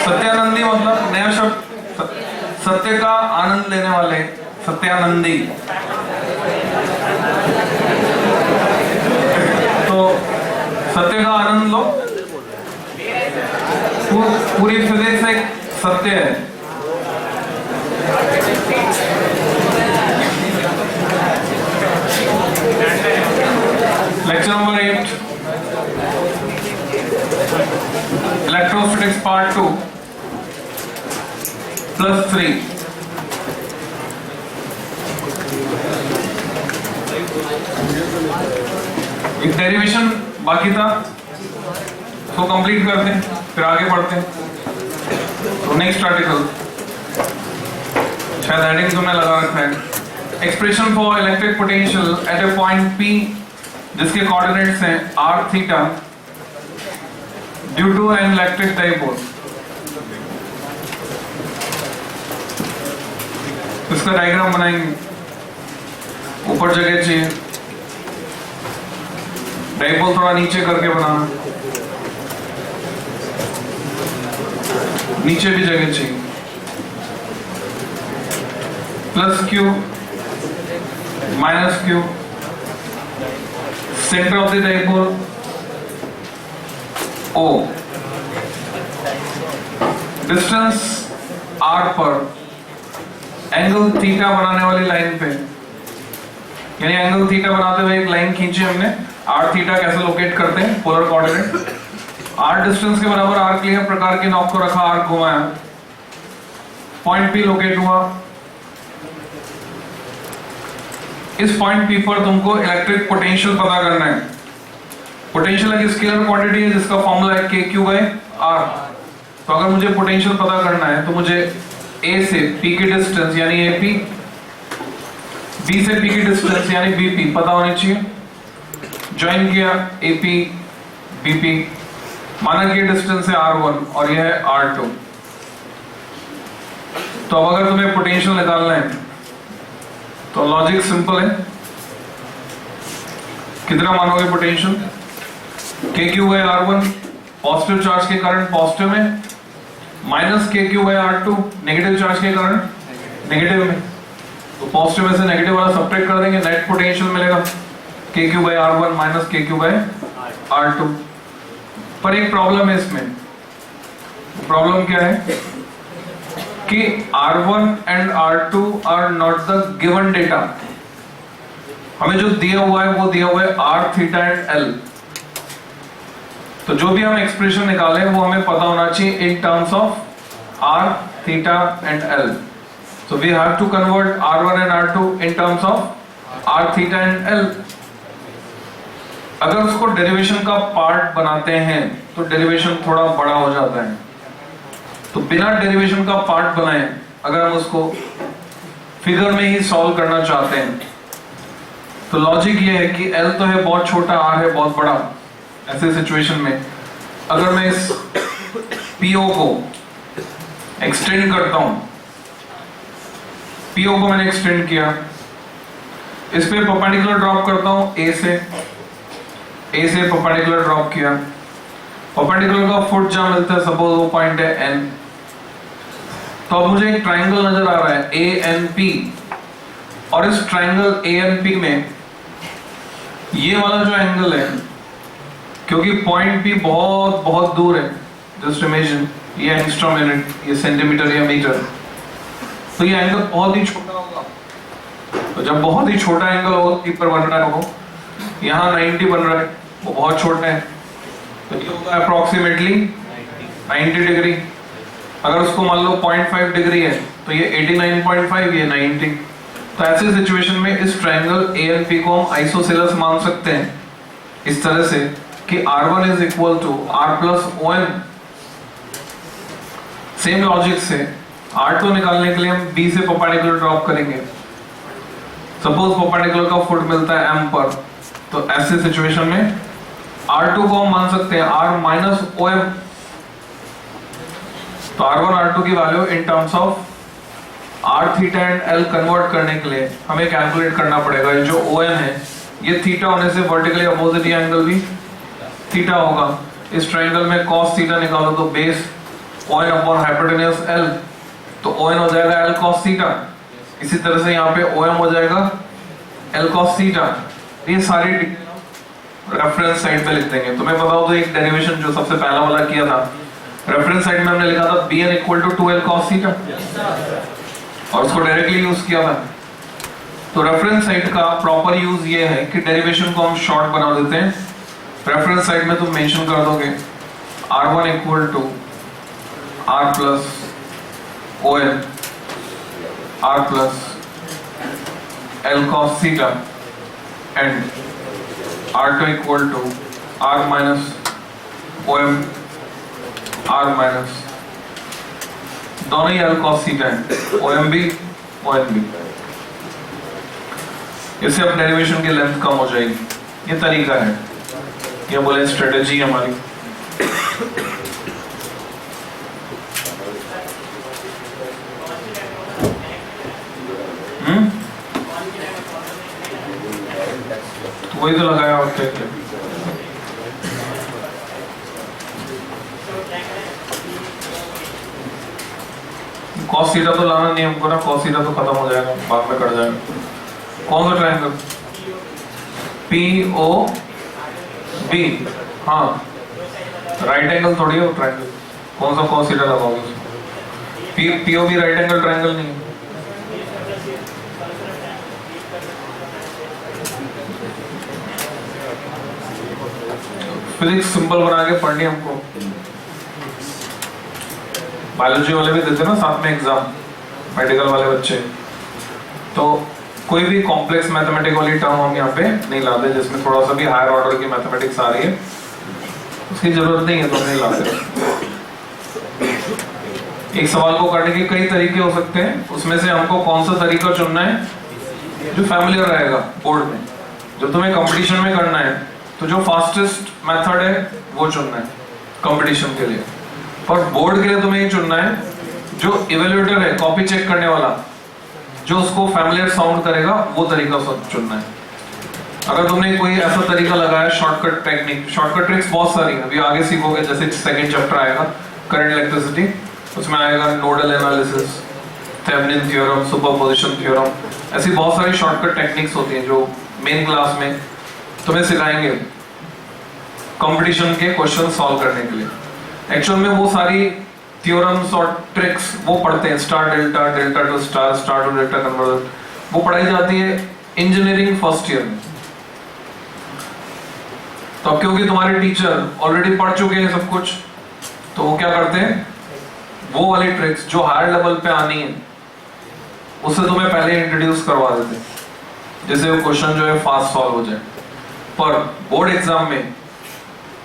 सत्यानंदी मतलब नया शब्द, सत्य का आनंद लेने वाले, सत्यानंदी। तो सत्य का आनंद लो, पूरी फिजिक्स एक सत्य है। Lecture number 8, electrostatics part 2 +3। एक डेरिवेशन बाकी था, तो कंप्लीट करते हैं, फिर आगे बढ़ते हैं। तो नेक्स्ट आर्टिकल, शायद हेडिंग तुमने लगा रखा है, expression for electric potential at a point P जिसके कोऑर्डिनेट्स हैं r theta due to an electric dipole. इसका डायग्राम बनाएंगे, ऊपर जगह चाहिए, डाइपोल थोड़ा नीचे करके बनाना, नीचे भी जगह चाहिए, +q -q, centre of the dipole O, distance r पर एंगल थीटा बनाने वाली लाइन पे, यानी एंगल थीटा बनाते हुए एक लाइन खींची हमने, r थीटा कैसे लोकेट करते हैं, पोलर कोऑर्डिनेट, r डिस्टेंस के बराबर r क्लियर प्रकार के नॉब को रखा, r घुमाया, पॉइंट P लोकेट हुआ। इस पॉइंट P पर तुमको इलेक्ट्रिक पोटेंशियल पता करना है। पोटेंशियल एक स्केलर क्वांटिटी है जिसका फॉर्मूला है kq/r। तो अगर मुझे पोटेंशियल पता करना है तो मुझे A से P की डिस्टेंस यानी AP, B से P की डिस्टेंस यानी BP पता होनी चाहिए। ज्वाइन किया AP BP, माना कि डिस्टेंस है r1 और यह है r2। तो अब अगर तुम्हें पोटेंशियल निकालना है तो लॉजिक सिंपल है, कितना मानोगे पोटेंशियल, kq/r1 पॉजिटिव चार्ज के कारण पॉजिटिव में, माइनस kq/r2 नेगेटिव चार्ज के कारण नेगेटिव में। तो पॉजिटिव में से नेगेटिव वाला सब्ट्रैक्ट कर देंगे, नेट पोटेंशियल मिलेगा kq/r1 माइनस kq/r2। पर एक प्रॉब्लम है इसमें, प्रॉब्लम क्या है कि r1 and r2 are not the given data. हमें जो दिया हुआ है वो दिया हुआ है r थीटा एंड l। तो जो भी हम एक्सप्रेशन निकालें वो हमें पता होना चाहिए in terms of r theta and l। So we have to convert r1 and r2 in terms of r theta and l। अगर उसको डेरिवेशन का पार्ट बनाते हैं तो डेरिवेशन थोड़ा बड़ा हो जाता है। तो बिना डेरिवेशन का पार्ट बनाए अगर हम उसको फिगर में ही सॉल्व करना चाहते हैं तो लॉजिक ये है कि L तो है बहुत छोटा, R है बहुत बड़ा। ऐसे सिचुएशन में अगर मैं इस PO को एक्सटेंड करता हूं, PO को मैंने एक्सटेंड किया, इस पे परपेंडिकुलर ड्रॉप करता हूं A से परपेंडिकुलर ड्रॉप किया, परपेंडिकुलर का फुट जहां मिलता है सपोज वो पॉइंट है N। तो अब मुझे एक ट्राइंगल नजर आ रहा है ANP, और इस ट्राइंगल ANP में ये वाला जो एंगल है, क्योंकि पॉइंट P बहुत बहुत दूर है, जस्ट इमेजिन ये एंगस्ट्रॉम यूनिट, ये सेंटीमीटर या मीटर, तो ये एंगल बहुत ही छोटा होगा। तो जब बहुत ही छोटा एंगल हो P पर बन रहा है, वो यहाँ 90 बन रहा है, वो बहुत छोटा है, तो ये होगा अप्रोक्सीमेटली 90 डिग्री। अगर उसको मान लो 0.5 डिग्री है तो ये 89.5, ये 90। तो ऐसे सिचुएशन में इस ट्रायंगल ANP को हम आइसोसेलेस मान सकते हैं इस तरह से कि R1 is equal to R plus ON। Same logic से R2 निकालने के लिए हम B से परपेंडिकुलर ड्रॉप करेंगे। सपोज परपेंडिकुलर का फुट मिलता है M पर, तो ऐसे सिचुएशन में R2 को हम मान सकते हैं R माइनस OM। तो R1 R2 की value in terms of R theta and L convert करने के लिए हमें कैलकुलेट करना पड़ेगा। ये जो OM है ये थीटा होने से वर्टिकली अपोजिट एंगल भी थीटा होगा। इस ट्रायंगल में cos थीटा निकालो तो base ON upon hypotenuse L, तो ON हो जाएगा L cos थीटा। इसी तरह से यहाँ पे OM हो जाएगा L cos थीटा। ये सारी रेफरेंस साइड पे लिख देंगे। तुम्हें पता हो तो एक डेरिवेशन जो सबसे पहला वाला किया था, रेफरेंस साइड में हमने लिखा था Bn equal to 2L cos theta, और उसको डायरेक्टली यूज किया था। तो रेफरेंस साइड का प्रॉपर यूज ये है कि डेरिवेशन को हम शॉर्ट बना देते हैं। रेफरेंस साइड में तुम मेंशन कर दोगे R1 equal to R plus ON R plus L cos theta and R2 equal to R minus OM R minus, दोनों ही L cos थीटा है, OM भी ON भी। इससे अब डेरिवेशन की लेंथ कम हो जाएगी। ये तरीका है, ये बोले स्ट्रेटेजी हमारी। तो वही तो लगाया और क्या क्या। कॉस थीटा तो लाना नहीं हमको ना, कॉस थीटा तो खत्म हो जाएगा, बाद में कट जाएगा। कौन सा ट्रायंगल? POB, हाँ राइट एंगल थोड़ी है वो ट्रायंगल, कौन सा कॉस थीटा लगाओगे उसमें? POB राइट एंगल ट्रायंगल नहीं है। फिजिक्स सिंपल बना के पढ़नी हमको। बायोलॉजी वाले भी देते ना साथ में एग्जाम, मेडिकल वाले बच्चे, तो कोई भी कॉम्प्लेक्स मैथमेटिक वाली टर्म हम यहाँ पे नहीं लाते, जिसमें थोड़ा सा भी हायर ऑर्डर की मैथमेटिक्स आ रही है, उसकी जरूरत नहीं है तो नहीं लाते। एक सवाल को करने के कई तरीके हो सकते हैं, उसमें से हमको कौन सा तरीका चुनना है जो फैमिलियर रहेगा बोर्ड में। जब तुम्हें कंपटीशन में करना है तो जो फास्टेस्ट मेथड है वो चुनना है कंपटीशन के लिए, पर बोर्ड के लिए तुम्हें ये चुनना है जो इवेल्युएटर है, कॉपी चेक करने वाला, जो उसको फैमिलियर साउंड करेगा वो तरीका चुनना है। अगर तुमने कोई ऐसा तरीका लगाया शॉर्टकट टेक्निक, शॉर्टकट ट्रिक्स बहुत सारी है, अभी आगे सीखोगे, जैसे सेकंड चैप्टर आएगा करंट इलेक्ट्रिसिटी, उसमें आएगा nodal analysis, Thevenin theorem, superposition theorem, ऐसी बहुत सारी शॉर्टकट टेक्निक्स होती हैं जो मेन क्लास में तुम्हें सिखाएंगे कंपटीशन के क्वेश्चन सॉल्व करने के लिए। एक्चुअल में वो सारी थ्योरम्स और ट्रिक्स वो पढ़ते हैं, star delta, delta to star, star to delta conversion, वो पढ़ाई जाती है इंजीनियरिंग फर्स्ट ईयर में। तो अब क्योंकि तुम्हारे टीचर ऑलरेडी पढ़ चुके हैं सब कुछ, तो वो क्या करते हैं, वो वाली ट्रिक्स जो हायर लेवल पे आनी है उससे तुम्हें पहले इंट्रोड्यूस करवा देते हैं, जिससे वो क्वेश्चन जो है फास्ट सॉल्व हो जाए। पर बोर्ड एग्जाम में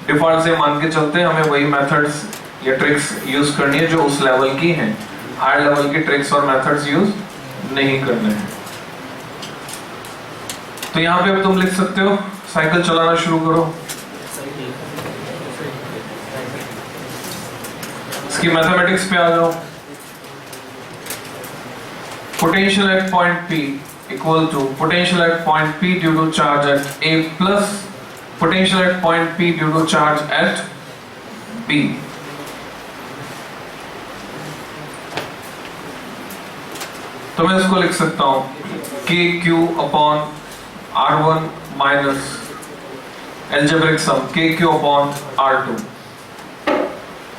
डिफॉल्ट से मान के चलते हैं हमें वही मेथड्स या ट्रिक्स यूज करनी है जो उस लेवल की हैं, हायर लेवल की ट्रिक्स और मेथड्स यूज नहीं करने हैं। तो यहाँ पे अब तुम लिख सकते हो साइकिल चलाना शुरू करो। इसकी मैथमेटिक्स पे आ जाओ। Potential at point P equal to potential at point P due to charge at A plus potential at point P due to charge at B। तो मैं इसको लिख सकता हूं KQ upon R1 minus algebraic sum KQ upon R2,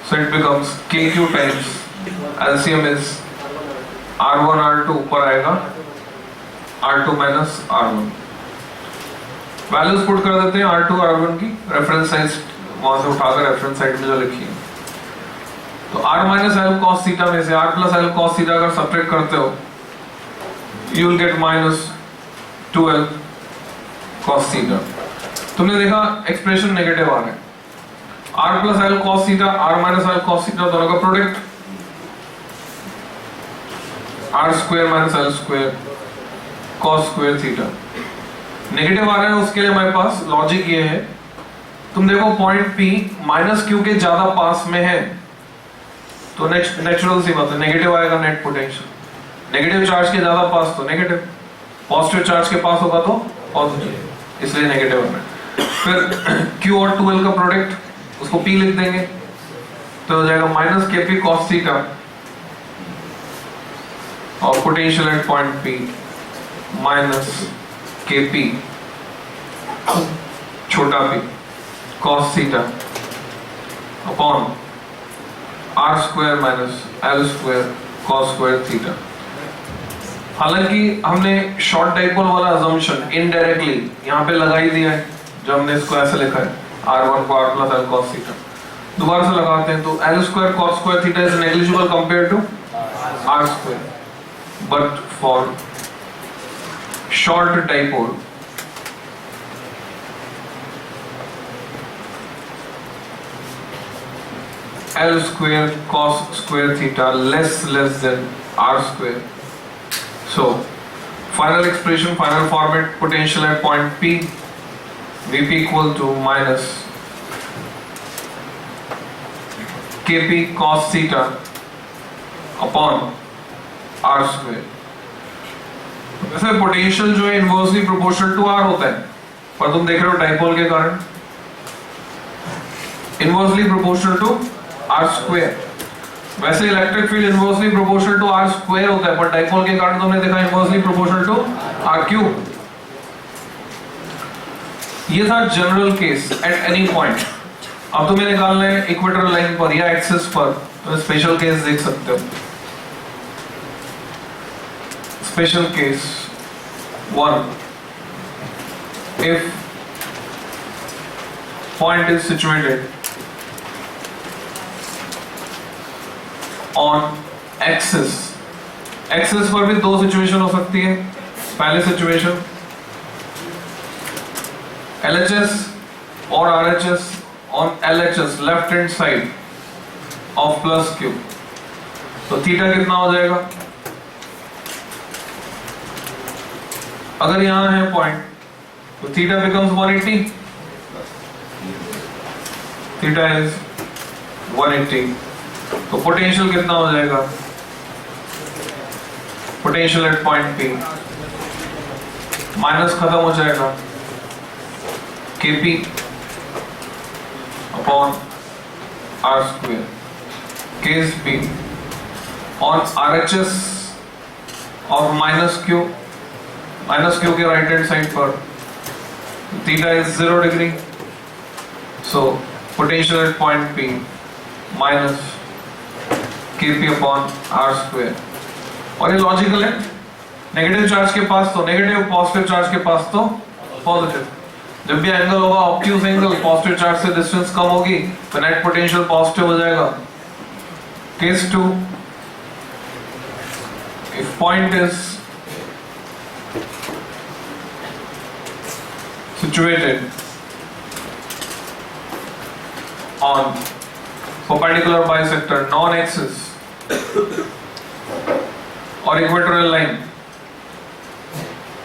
so it becomes KQ times LCM is R1 R2 ऊपर आएगा R2 minus R1। Values put कर देते हैं R2 R1 की, रेफरेंस साइड वहां से उठाकर रेफरेंस साइड में जो लिखी है। तो R minus L cos theta में से R plus L cos theta अगर सब्ट्रैक्ट करते हो you will get minus 2L cos theta. तुमने देखा एक्सप्रेशन नेगेटिव आ रहा है, R plus L cos theta, R minus L cos theta दोनों का product R square minus L square cos square theta negative आ रहा है। उसके लिए हमारे पास लॉजिक ये है, तुम देखो पॉइंट P माइनस Q के ज्यादा पास में है तो नेचुरल सी बात है नेगेटिव आएगा नेट पोटेंशियल। नेगेटिव चार्ज के ज्यादा पास तो नेगेटिव, पॉजिटिव चार्ज के पास होगा तो पॉजिटिव, इसलिए नेगेटिव है। फिर Q और 2L का प्रोडक्ट उसको P लिख देंगे, तो हो जाएगा minus K P cos theta और potential at point P minus K P छोटा P cos theta upon R square minus L square cos square theta. हालांकि हमने शॉर्ट डाइपोल वाला अजम्पशन इनडायरेक्टली यहाँ पे लगा ही दिया है, जब हमने इसको ऐसे लिखा है r1 को r plus L cos theta. दोबारा से लगाते हैं तो L square cos square theta is negligible compare to R square, but for short dipole L square cos square theta less than R square. So, final expression, final format, potential at point P, Vp equal to minus Kp cos theta upon R square. वैसे potential जो है inversely proportional to R होता है, पर तुम देख रहे हो डाइपोल के कारण inversely proportional to R square. वैसे electric field inversely proportional to R square होता है, पर डाइपोल के कारण तुमने देखा inversely proportional to R cube. ये था general case at any point. अब तुम्हें निकालना है इक्वेटर लाइन पर या एक्सिस पर, तो स्पेशल केस देख सकते हो। Special case 1, if point is situated on axis. Axis पर भी दो सिचुएशन हो सकती है। पहले सिचुएशन LHS और RHS on LHS left hand side of plus Q, तो थीटा कितना हो जाएगा? अगर यहां है पॉइंट तो थीटा बिकम्स 180, थीटा इज 180। तो पोटेंशियल कितना हो जाएगा? Potential at point P minus खत्म हो जाएगा Kp upon R square case P on RHS और माइनस क्यू के राइट हैंड साइड पर theta is 0 degree. So potential at point P minus Kp upon R square. और ये logical है, negative charge के पास तो नेगेटिव, पॉजिटिव चार्ज के पास तो पॉजिटिव। जब भी एंगल होगा ऑब्ट्यूज एंगल, पॉजिटिव चार्ज से डिस्टेंस कम होगी तो नेट पोटेंशियल पॉजिटिव हो जाएगा। Case 2, if point is situated on perpendicular bisector non-axis और इक्वेटोरियल लाइन।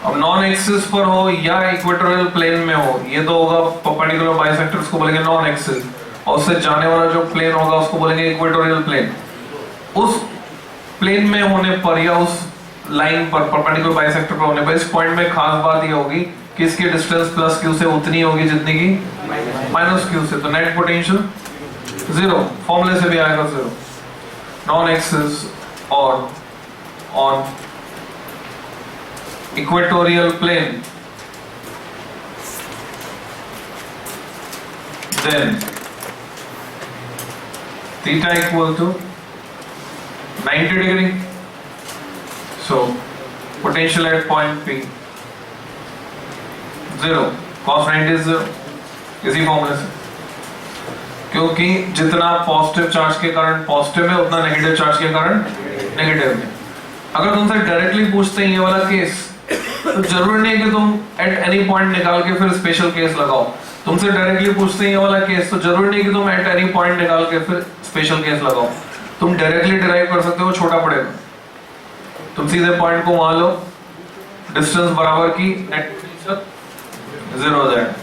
अब नॉन एक्सिस पर हो या इक्वेटोरियल प्लेन में हो, ये तो होगा परपेंडिकुलर बाइसेक्टर, उसको बोलेंगे नॉन एक्सिस, और उससे जाने वाला जो प्लेन होगा उसको बोलेंगे इक्वेटोरियल प्लेन। उस प्लेन में होने पर या उस लाइन पर परपेंडिकुलर बाइसेक्टर पर होने पर इस पॉइंट में खास बात ये होगी कि इसकी डिस्टेंस प्लस क्यू से उतनी होगी जितनी की माइनस क्यू से, तो नेट पोटेंशियल 0, फॉर्मूले से भी आएगा 0। नॉन एक्सिस और on equatorial plane, then theta equal to 90 degree. So potential at point P 0, cos 90 is 0, इसी फॉर्मूले से। क्योंकि जितना पॉजिटिव चार्ज के कारण पॉजिटिव में, उतना नेगेटिव चार्ज के कारण नेगेटिव में। अगर तुमसे डायरेक्टली पूछते हैं ये वाला केस, तो जरूरी नहीं कि तुम एट एनी पॉइंट निकाल के फिर स्पेशल केस लगाओ। तुमसे डायरेक्टली पूछते हैं ये वाला केस, तो जरूरी नहीं कि तुम एट एनी पॉइंट निकाल के फिर स्पेशल केस लगाओ। तुम डायरेक्टली डिराइव कर सकते हो, छोटा पड़ेगा। तुम सीधे पॉइंट को मान लो, डिस्टेंस बराबर की, नेट 0 हो जाएगा।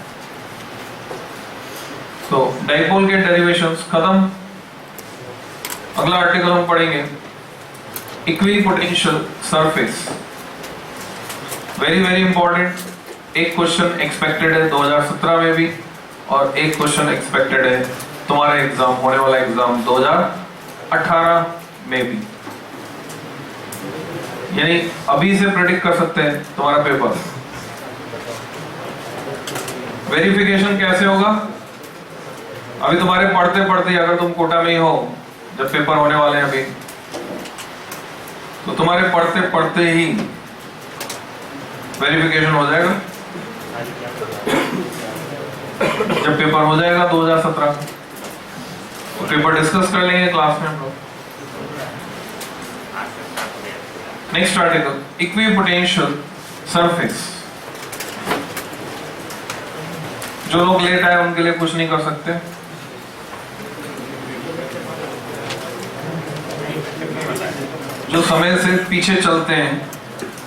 तो डाइपोल के डेरिवेशंस खत्म। अगला आर्टिकल हम पढ़ेंगे इक्विपोटेंशियल सरफेस। Very important. एक क्वेश्चन एक्सपेक्टेड है 2017 में भी और एक क्वेश्चन एक्सपेक्टेड है तुम्हारा एग्जाम, होने वाला एग्जाम 2018 में भी, यानी अभी से प्रेडिक्ट कर सकते हैं तुम्हारा पेपर। वेरिफिकेशन कैसे होगा? अभी तुम्हारे पढ़ते पढ़ते, अगर तुम कोटा में ही हो जब पेपर होने वाले हैं अभी, तो तुम्हारे पढ़ते पढ़ते ही वेरिफिकेशन हो जाएगा जब पेपर हो जाएगा 2017, तो पेपर डिस्कस कर लेंगे क्लास में हम लोग। Next article, equipotential surface. जो लोग लेट आए उनके लिए कुछ नहीं कर सकते। जो समय से पीछे चलते हैं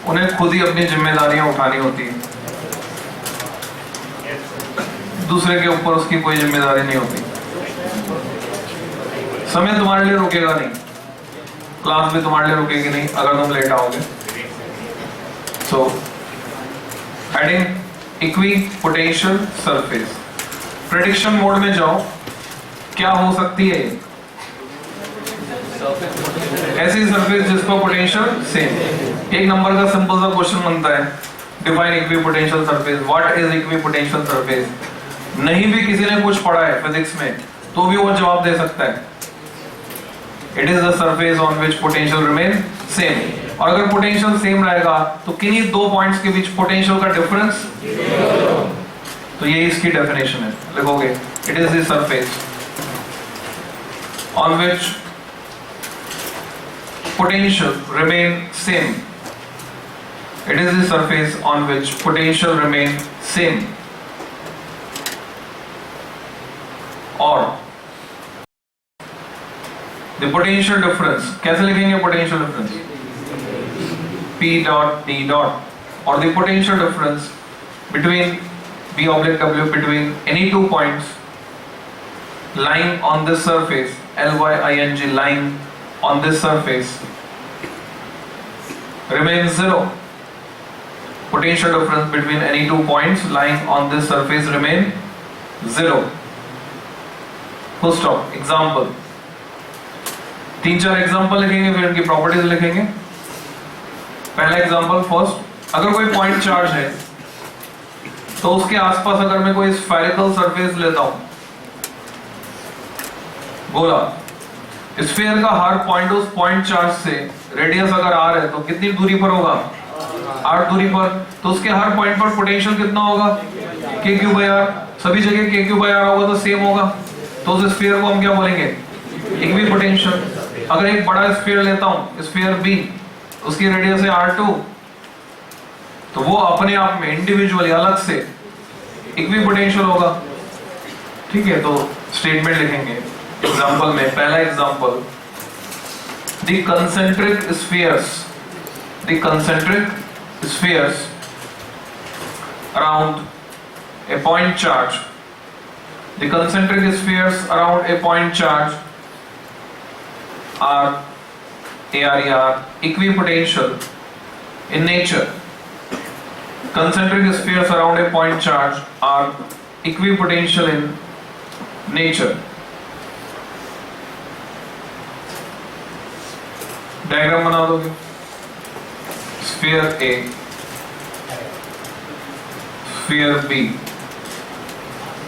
उन्हें खुद ही अपनी जिम्मेदारियां उठानी होती है, दूसरे के ऊपर उसकी कोई जिम्मेदारी नहीं होती। समय तुम्हारे लिए रुकेगा नहीं, क्लास भी तुम्हारे लिए रुकेगी नहीं अगर तुम लेट आओगे। So heading equipotential surface. Prediction mode में जाओ, क्या हो सकती है? ऐसी सरफेस जिसका पोटेंशियल सेम। एक नंबर का सिंपल सा क्वेश्चन बनता है, define equipotential surface. What is equipotential surface? नहीं भी किसी ने कुछ पढ़ा है फिजिक्स में तो भी वो जवाब दे सकता है, it is the surface on which potential remain same. और अगर पोटेंशियल सेम रहेगा तो किन्हीं दो पॉइंट्स के बीच पोटेंशियल का डिफरेंस, तो ये इसकी डेफिनेशन है, लिखोगे it is the surface on which potential remain same. It is the surface on which potential remain same. Or the potential difference, कैसे लिखेंगे potential difference? P dot D dot, or the potential difference between B oblique W between any two points lying on this surface, lying lying on this surface remains zero. Potential difference between any two points lying on this surface remain zero. Full stop. Example. 3-4 example लिखेंगे, फिर उनकी properties लिखेंगे। पहला example first, अगर कोई point charge है तो उसके आसपास अगर मैं कोई स्फेरिकल सरफेस लेता हूं, गोला, स्फीयर का हर पॉइंट उस पॉइंट चार्ज से रेडियस अगर r है तो कितनी दूरी पर होगा? r दूरी पर। तो उसके हर पॉइंट पर पोटेंशियल कितना होगा? k⁴r। सभी जगह k⁴r होगा तो सेम होगा, तो उस स्फीयर को हम क्या बोलेंगे? इक्विपोटेंशियल। अगर एक बड़ा स्फीयर लेता हूं, स्फीयर b, उसकी रेडियस है r2, तो वो अपने आप में इंडिविजुअली अलग से इक्विपोटेंशियल होगा। ठीक है, तो स्टेटमेंट लिखेंगे एग्जाम्पल में। पहला example, the concentric spheres around a point charge, the concentric spheres around a point charge are equipotential in nature. Concentric spheres around a point charge are equipotential in nature. Diagram बना दोगे। Sphere A, sphere B।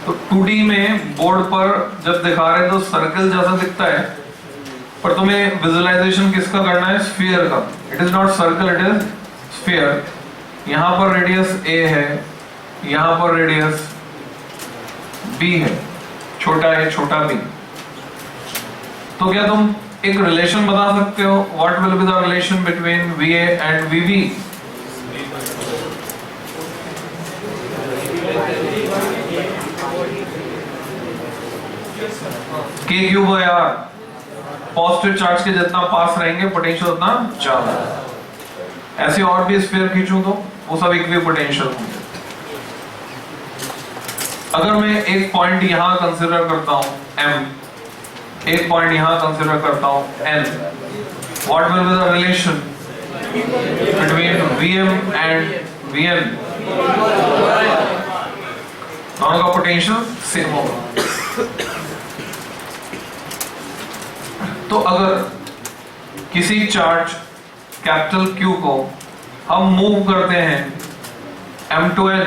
तो 2D में board पर जब दिखा रहे हैं तो सर्कल जैसा दिखता है, पर तुम्हें विजुअलाइजेशन किसका करना है? स्फीयर का। It is not circle, it is sphere. यहां पर रेडियस A है, यहां पर रेडियस B है, छोटा a छोटा b। तो क्या तुम एक रिलेशन बता सकते हो? What will be the relation between VA and VB? k⁴r। Positive charge के जितना पास रहेंगे पोटेंशियल उतना ज्यादा। ऐसे और भी स्फीयर खींचूं तो वो सब इक्विपोटेंशियल होंगे। अगर मैं एक पॉइंट यहां कंसीडर करता हूं M, एक पॉइंट यहां कंसीडर करता हूं N, what will be the relation between VM and VN? दोनों का पोटेंशियल सेम होगा। तो अगर किसी चार्ज कैपिटल Q को हम मूव करते हैं M to N,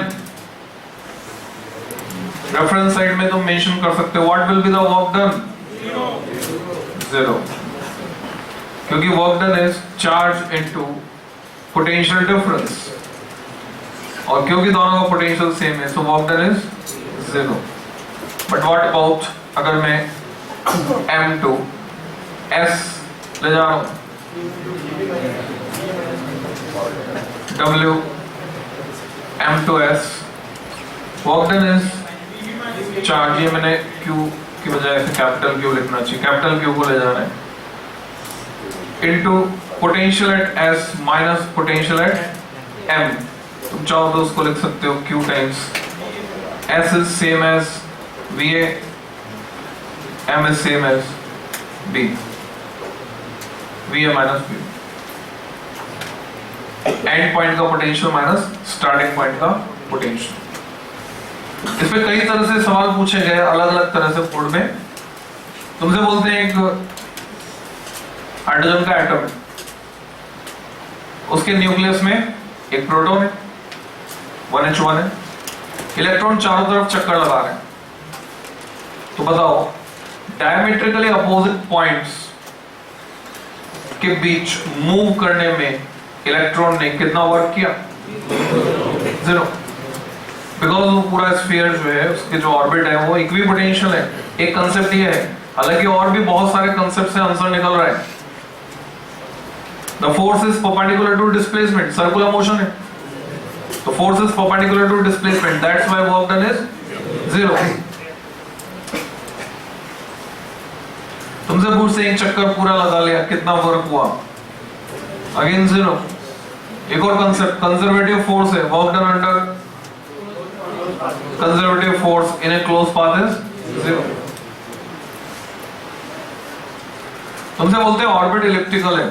reference side में तुम मेंशन कर सकते हो what will be the work done, 0, क्योंकि work done is charge into potential difference, और क्योंकि दोनों का पोटेंशियल सेम है, so work done is 0. But what about अगर मैं M to S ले जा रहा हूं, W M to S, work done is charge, ये मैंने Q की बजाय कैपिटल Q लिखना चाहिए, कैपिटल Q को ले जाना है, into potential at S minus potential at M. तुम चाहो तो उसको लिख सकते हो Q times S is same as VA, M is same as B, VA minus B. End point का पोटेंशियल माइनस स्टार्टिंग पॉइंट का पोटेंशियल. इसमें कई तरह से सवाल पूछे गए अलग अलग तरह से बोर्ड में. तुमसे बोलते हैं एक हाइड्रोजन का एटम है, उसके न्यूक्लियस में एक प्रोटॉन है, 1H1 है, इलेक्ट्रॉन चारों तरफ चक्कर लगा रहे हैं. तो बताओ डायमेट्रिकली अपोजिट पॉइंट्स के बीच मूव करने में इलेक्ट्रॉन ने कितना वर्क किया, 0, बिकॉज वो पूरा स्फीयर जो है उसके जो ऑर्बिट है वो इक्विपोटेंशियल है. एक कंसेप्ट ये है, हालांकि और भी बहुत सारे कंसेप्ट से आंसर निकल रहा है. The force is perpendicular to displacement, circular motion है, तो force is perpendicular to displacement, that's why work done is 0. तुमसे पूछते एक चक्कर पूरा लगा लिया कितना वर्क हुआ, अगेन 0. एक और कंसेप्ट कंजर्वेटिव फोर्स है, work done under conservative force in A close path is 0. तुमसे बोलते हैं ऑर्बिट इलिप्टिकल है,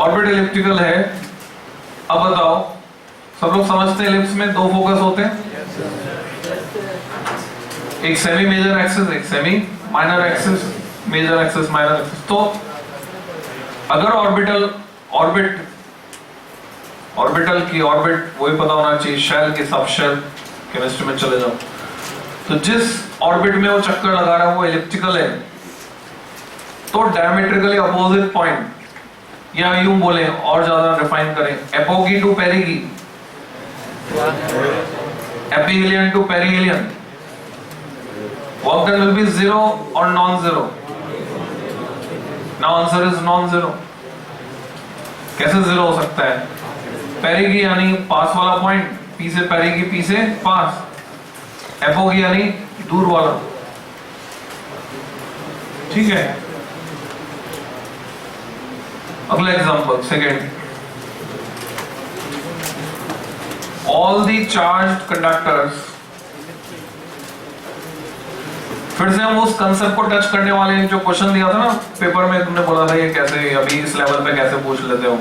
ऑर्बिट इलिप्टिकल है. अब बताओ, सब लोग समझते हैं इलिप्स में दो फोकस होते हैं, एक सेमी मेजर एक्सिस, एक semi minor axis, major axis minor axis. तो अगर ऑर्बिटल की ऑर्बिट वही पता होना चाहिए, शेल की, सब शेल, केमिस्ट्री में चले जाओ. तो जिस ऑर्बिट में वो चक्कर लगा रहा है वो इलिप्टिकल है, तो डायमेट्रिकली अपोजिट पॉइंट, या यूं बोले और ज्यादा रिफाइन करें, apogee to perigee, aphelion to perihelion, work done will be 0 और non 0. Now answer is non 0. कैसे 0 हो सकता है? पेरिगी यानी पास वाला पॉइंट, पी से पेरिगी, पी से पास, एपोगी यानी दूर वाला. ठीक है. अगला example, second. All the charged conductors. फिर से हम उस कंसेप्ट को टच करने वाले जो क्वेश्चन दिया था ना पेपर में, तुमने बोला था ये कैसे अभी इस लेवल पे कैसे पूछ लेते हो.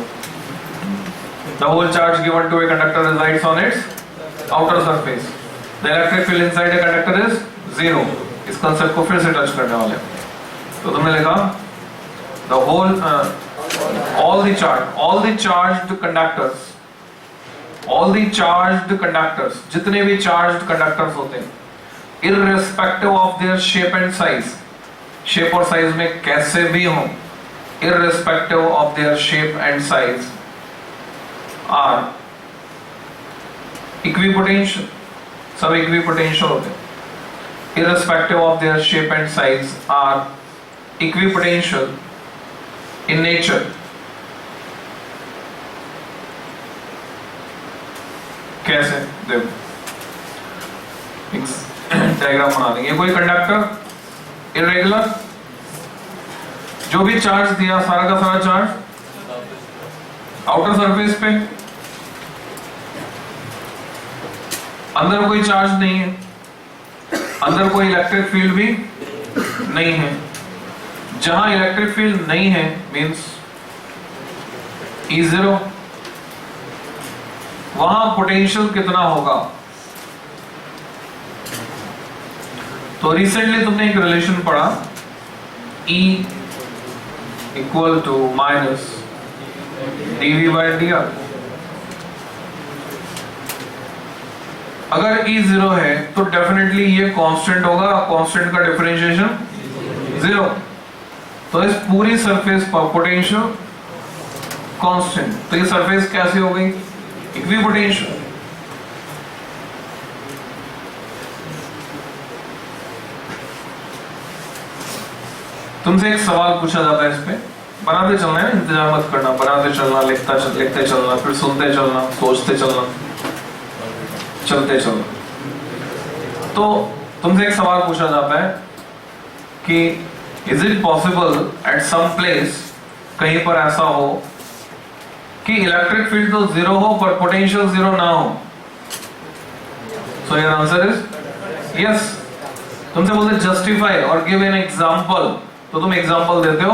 The whole charge given to a conductor resides on its outer surface. The electric field inside a conductor is 0. इस कंसेप्ट को फिर से टच करने वाले. तो तुमने लिखा the whole all the charged conductors, जितने भी charged conductors होते हैं, irrespective of their shape and size, shape और size में कैसे भी हो, irrespective of their shape and size, are equipotential. सब equipotential होते हैं. Irrespective of their shape and size are equipotential in nature. कैसे? देखो डायग्राम बना देंगे. कोई कंडक्टर इरेगुलर, जो भी चार्ज दिया सारा का सारा चार्ज आउटर सरफेस पे, अंदर कोई चार्ज नहीं है, अंदर कोई इलेक्ट्रिक फील्ड भी नहीं है. जहां इलेक्ट्रिक फील्ड नहीं है मींस E0, वहां पोटेंशियल कितना होगा. तो रिसेंटली तुमने एक रिलेशन पढ़ा E equal to minus dv by dr। अगर E 0 है तो डेफिनेटली ये कांस्टेंट होगा, कांस्टेंट का डिफरेंशिएशन 0। तो इस पूरी सरफेस पर पोटेंशियल कांस्टेंट, तो ये सरफेस कैसी हो गई? इक्विपोटेंशियल। तुमसे एक सवाल पूछा जाता है, इस पे बनाते चलना है, इंतजार मत करना, बनाते चलना, लिखते चलना, फिर सुनते चलना, सोचते चलना, चलते चलना। तो तुमसे एक सवाल पूछा जाता है कि is it possible at some place, कहीं पर ऐसा हो कि इलेक्ट्रिक फील्ड तो जीरो हो पर पोटेंशियल जीरो ना हो? So your answer is yes. तुमसे बोलते जस्टिफाई और गिव एन एग्जांपल, तो तुम एग्जांपल देते हो,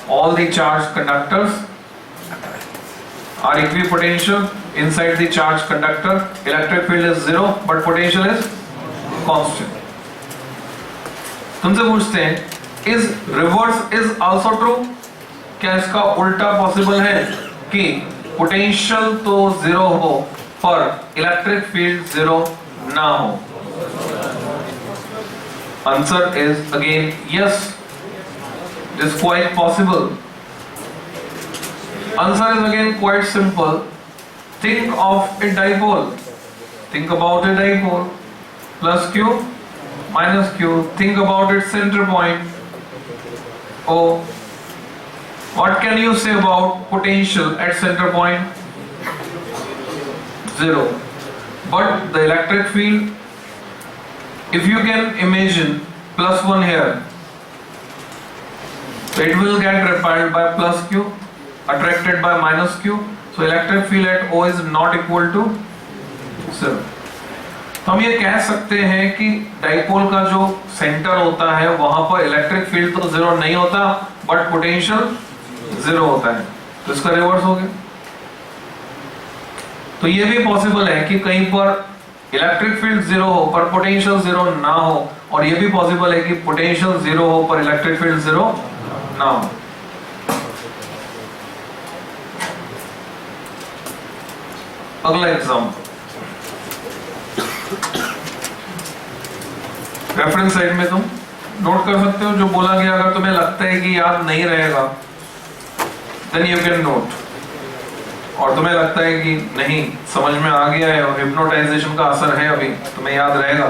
all the charge conductors are equipotential inside the charge conductor, electric field is zero but potential is constant. तुमसे पूछते हैं is reverse is also true, क्या इसका उल्टा पॉसिबल है कि पोटेंशियल तो जीरो हो पर इलेक्ट्रिक फील्ड जीरो ना हो? Answer is again yes, it is quite possible. Answer is again quite simple. Think of a dipole. Think about a dipole. Plus q minus q. Think about its center point O. What can you say about potential at center point? Zero. But the electric field, if you can imagine plus 1 here, so it will get repelled by plus q, attracted by minus q. So electric field at O is not equal to 0. तो हम ये कह सकते हैं कि dipole का जो centre होता है वहां पर इलेक्ट्रिक फील्ड तो जीरो नहीं होता बट पोटेंशियल जीरो होता है, तो इसका रिवर्स हो गया। तो ये भी पॉसिबल है कि कहीं पर इलेक्ट्रिक फील्ड जीरो हो पर पोटेंशियल जीरो ना हो, और ये भी पॉसिबल है कि पोटेंशियल जीरो हो पर इलेक्ट्रिक फील्ड जीरो ना हो। अगला एग्जाम्पल रेफरेंस साइड में तुम नोट कर सकते हो जो बोला गया। अगर तुम्हें लगता है कि याद नहीं रहेगा देन यू कैन नोट, और तुम्हें लगता है कि नहीं समझ में आ गया है और हिप्नोटाइजेशन का असर है अभी, तुम्हें याद रहेगा,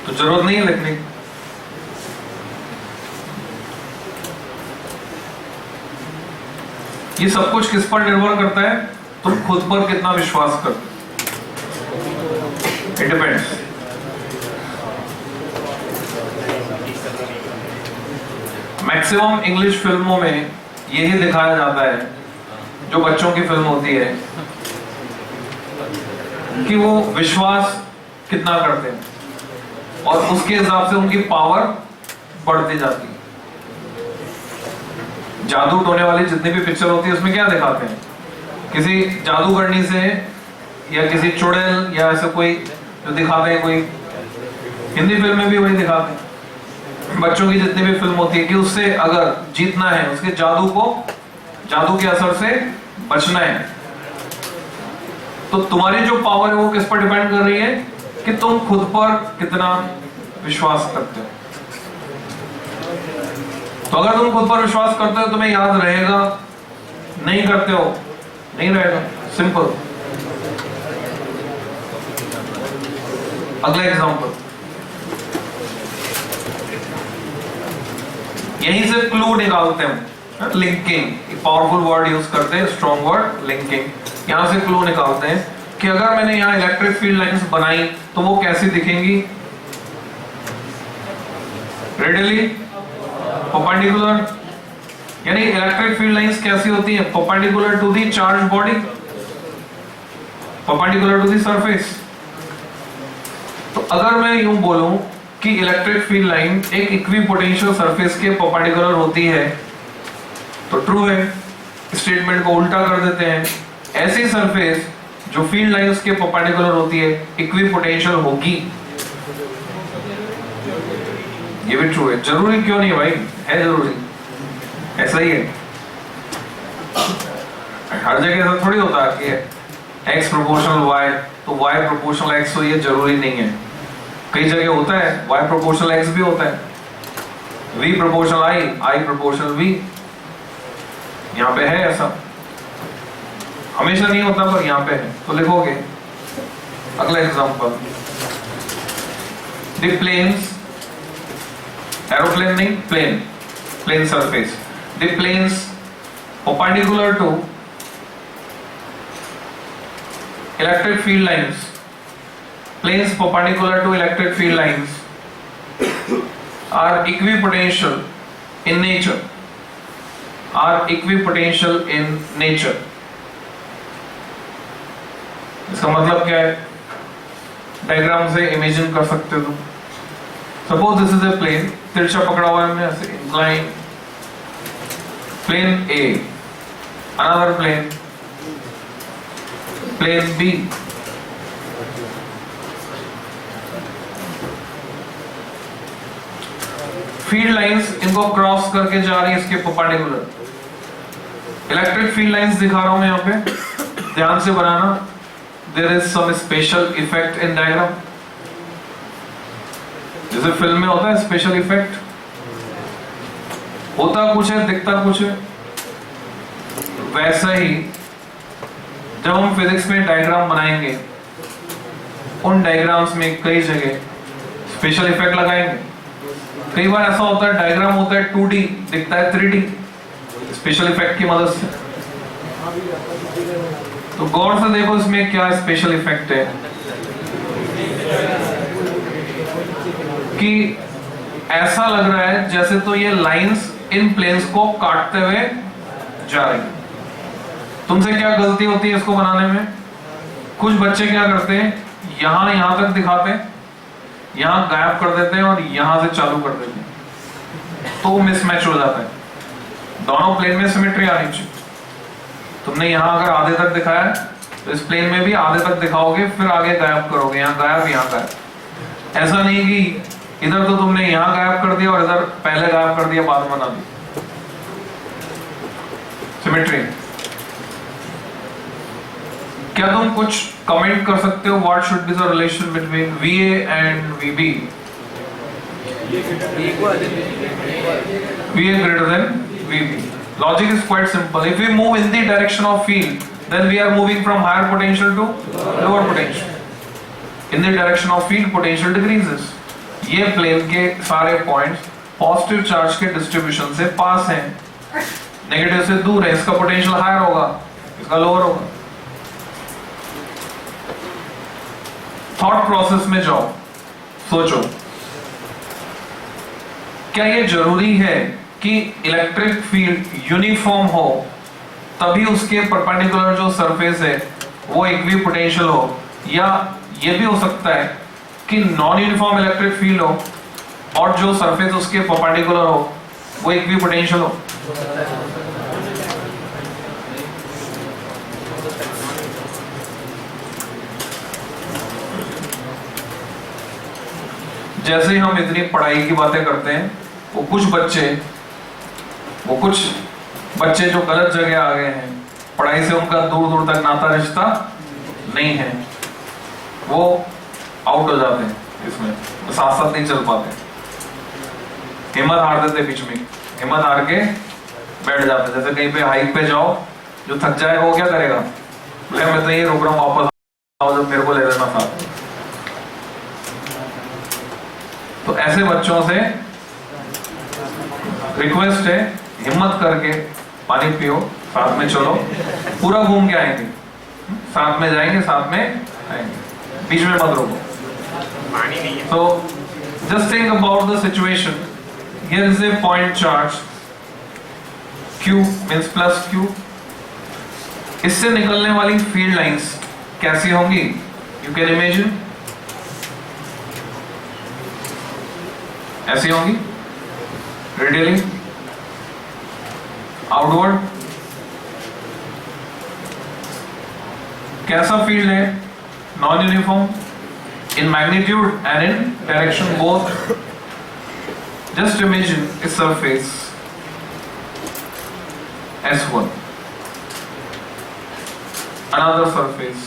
तो जरूरत नहीं है लिखने की। ये सब कुछ किस पर निर्भर करता है? तुम खुद पर कितना विश्वास करते हो। It depends. मैक्सिमम इंग्लिश फिल्मों में यही दिखाया जाता है, जो बच्चों की फिल्म होती है, कि वो विश्वास कितना करते हैं और उसके हिसाब से उनकी पावर बढ़ती जाती है। जादू टोने वाली जितनी भी पिक्चर होती है उसमें क्या दिखाते हैं? किसी जादूगरनी से या किसी चुड़ैल या ऐसे कोई जो दिखाते हैं, कोई हिंदी फिल्म में भी वही दिखाते हैं। बच्चों की जितनी भी फिल्म होती है कि उससे अगर जीतना है, उसके जादू के असर से बचना है, तो तुम्हारी जो पावर है वो किस पर डिपेंड कर रही है कि तुम खुद पर कितना विश्वास करते हो। तो अगर तुम खुद पर विश्वास करते हो तुम्हें याद रहेगा, नहीं करते हो नहीं रहेगा, सिंपल। अगला एग्जांपल, यहीं से क्लू निकालते हैं, लिंकिंग, पावरफुल वर्ड यूज करते हैं, स्ट्रॉन्ग वर्ड लिंकिंग। यहां से क्लू निकालते हैं कि अगर मैंने यहां इलेक्ट्रिक फील्ड लाइंस बनाई तो वो कैसी दिखेंगी? रेडियली परपेंडिकुलर, यानी इलेक्ट्रिक फील्ड लाइंस कैसी होती है? Perpendicular to the charge body, perpendicular to the surface. तो अगर मैं यूं बोलूं कि इलेक्ट्रिक फील्ड लाइन एक इक्विपोटेंशियल सरफेस के परपेंडिकुलर होती है, तो ट्रू है। स्टेटमेंट को उल्टा कर देते हैं, ऐसी सरफेस जो फील्ड लाइंस के परपेंडिकुलर होती है इक्विपोटेंशियल होगी। ये भी ट्रू है। जरूरी क्यों नहीं भाई, है जरूरी, ऐसा ही है। हर जगह ऐसा थोड़ी होता है कि x प्रोपोर्शनल y तो y प्रोपोर्शनल x हो, ये जरूरी नहीं है। कई जगह होता है y प्रोपोर्शनल x भी होता है, v proportional i proportional v, यहाँ पे है ऐसा। हमेशा नहीं होता पर यहाँ पे है, तो लिखोगे। अगला एग्जांपल, द प्लेन्स, एरोप्लेन नहीं, plane surface, the planes perpendicular to electric field lines, planes perpendicular to electric field lines are equipotential in nature, इसका मतलब क्या है? डायग्राम से इमेजिन कर सकते हो तुम। Suppose this is a plane, तिरछा पकड़ा हुआ है हमने ऐसे, incline plane A, another plane B, field lines इनको क्रॉस करके जा रही है इसके परपेंडिकुलर। इलेक्ट्रिक फील्ड लाइंस दिखा रहा हूं मैं यहाँ पे, ध्यान से बनाना। There is some special effect in diagram, जैसे फिल्म में होता है स्पेशल इफेक्ट, होता कुछ है दिखता कुछ है। वैसा ही जब हम फिजिक्स में डायग्राम बनाएंगे, उन डायग्राम्स में कई जगह स्पेशल इफेक्ट लगाएंगे। कई बार ऐसा होता है डायग्राम होता है 2D, दिखता है 3D, स्पेशल इफेक्ट की मदद से। तो गौर से देखो इसमें क्या स्पेशल इफेक्ट है कि ऐसा लग रहा है जैसे तो ये लाइंस इन प्लेन्स को काटते हुए जा रही। तुमसे क्या गलती होती है इसको बनाने में? कुछ बच्चे क्या करते हैं, यहां तक दिखाते हैं, यहां गायब कर देते हैं और यहां से चालू कर देते हैं, तो मिसमैच हो जाता है। दोनों प्लेन में सिमेट्री आनी चाहिए। तुमने यहां अगर आधे तक दिखाया है तो इस प्लेन में भी आधे तक दिखाओगे, फिर आगे गायब करोगे, यहां गायब यहां गायब। ऐसा नहीं कि इधर तो तुमने यहां गायब कर दिया और इधर पहले गायब कर दिया, बाद में बना दिया। सिमेट्री। क्या तुम कुछ कमेंट कर सकते हो? What should be the relation between VA and VB? VA greater than VB. Logic is quite simple. If we move in the direction of field, then we are moving from higher potential to lower potential. In the direction of field, potential decreases. ये plane के सारे points positive charge के distribution से पास हैं, negative से दूर है, इसका पोटेंशियल हायर होगा, इसका लोअर होगा। थॉट प्रोसेस में जाओ, सोचो, क्या ये जरूरी है कि इलेक्ट्रिक फील्ड यूनिफॉर्म हो तभी उसके परपेंडिकुलर जो सरफेस है वो इक्विपोटेंशियल हो, या ये भी हो सकता है कि नॉन यूनिफॉर्म इलेक्ट्रिक फील्ड हो और जो सरफेस उसके परपेंडिकुलर हो वो इक्विपोटेंशियल हो? जैसे हम इतनी पढ़ाई की बातें करते हैं, वो कुछ बच्चे जो गलत जगह आ गए हैं, पढ़ाई से उनका दूर दूर तक नाता रिश्ता नहीं है, वो आउट हो जाते हैं, इसमें साथ साथ नहीं चल पाते, हिम्मत हार देते, बीच में हिम्मत हार के बैठ जाते। जैसे कहीं पे हाइक पे जाओ, जो थक जाएगा वो क्या करेगा, बोले मैं तो यही रुक रहा हूँ, वापस आओ जब मेरे को ले लेना साथ। तो ऐसे बच्चों से रिक्वेस्ट है, हिम्मत करके पानी पियो, साथ में चलो, पूरा घूम के आएंगे, साथ में जाएंगे, साथ में आएंगे, बीच में मत रोको। So just think about the situation. Here is a point charge, Q means plus Q. इससे निकलने वाली फील्ड लाइंस कैसी होंगी? You can imagine. ऐसी होंगी, रेडियली आउटवर्ड। कैसा फील्ड है? Non uniform in magnitude and in direction both. Just imagine a surface S1, another surface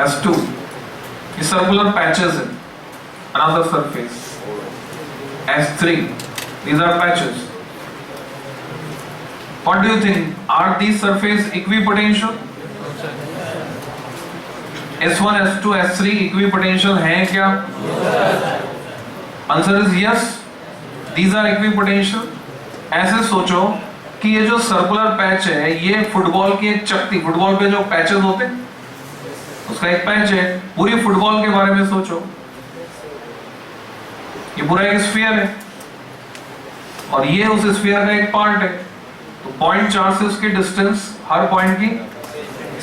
S2, ये circular patches है. Another surface S3, these are patches. What do you think? Are these surfaces equipotential? S1, S2, S3 equipotential हैं क्या? Answer is yes. These are equipotential. ऐसे सोचो कि ये जो circular patch है ये फुटबॉल की एक चकती, फुटबॉल पे जो पैचेस होते हैं उसका एक पैच है. पूरी फुटबॉल के बारे में सोचो, ये पूरा एक स्फीयर है और ये उस स्फीयर का एक पार्ट है. तो पॉइंट चार्ज से उसकी डिस्टेंस हर पॉइंट की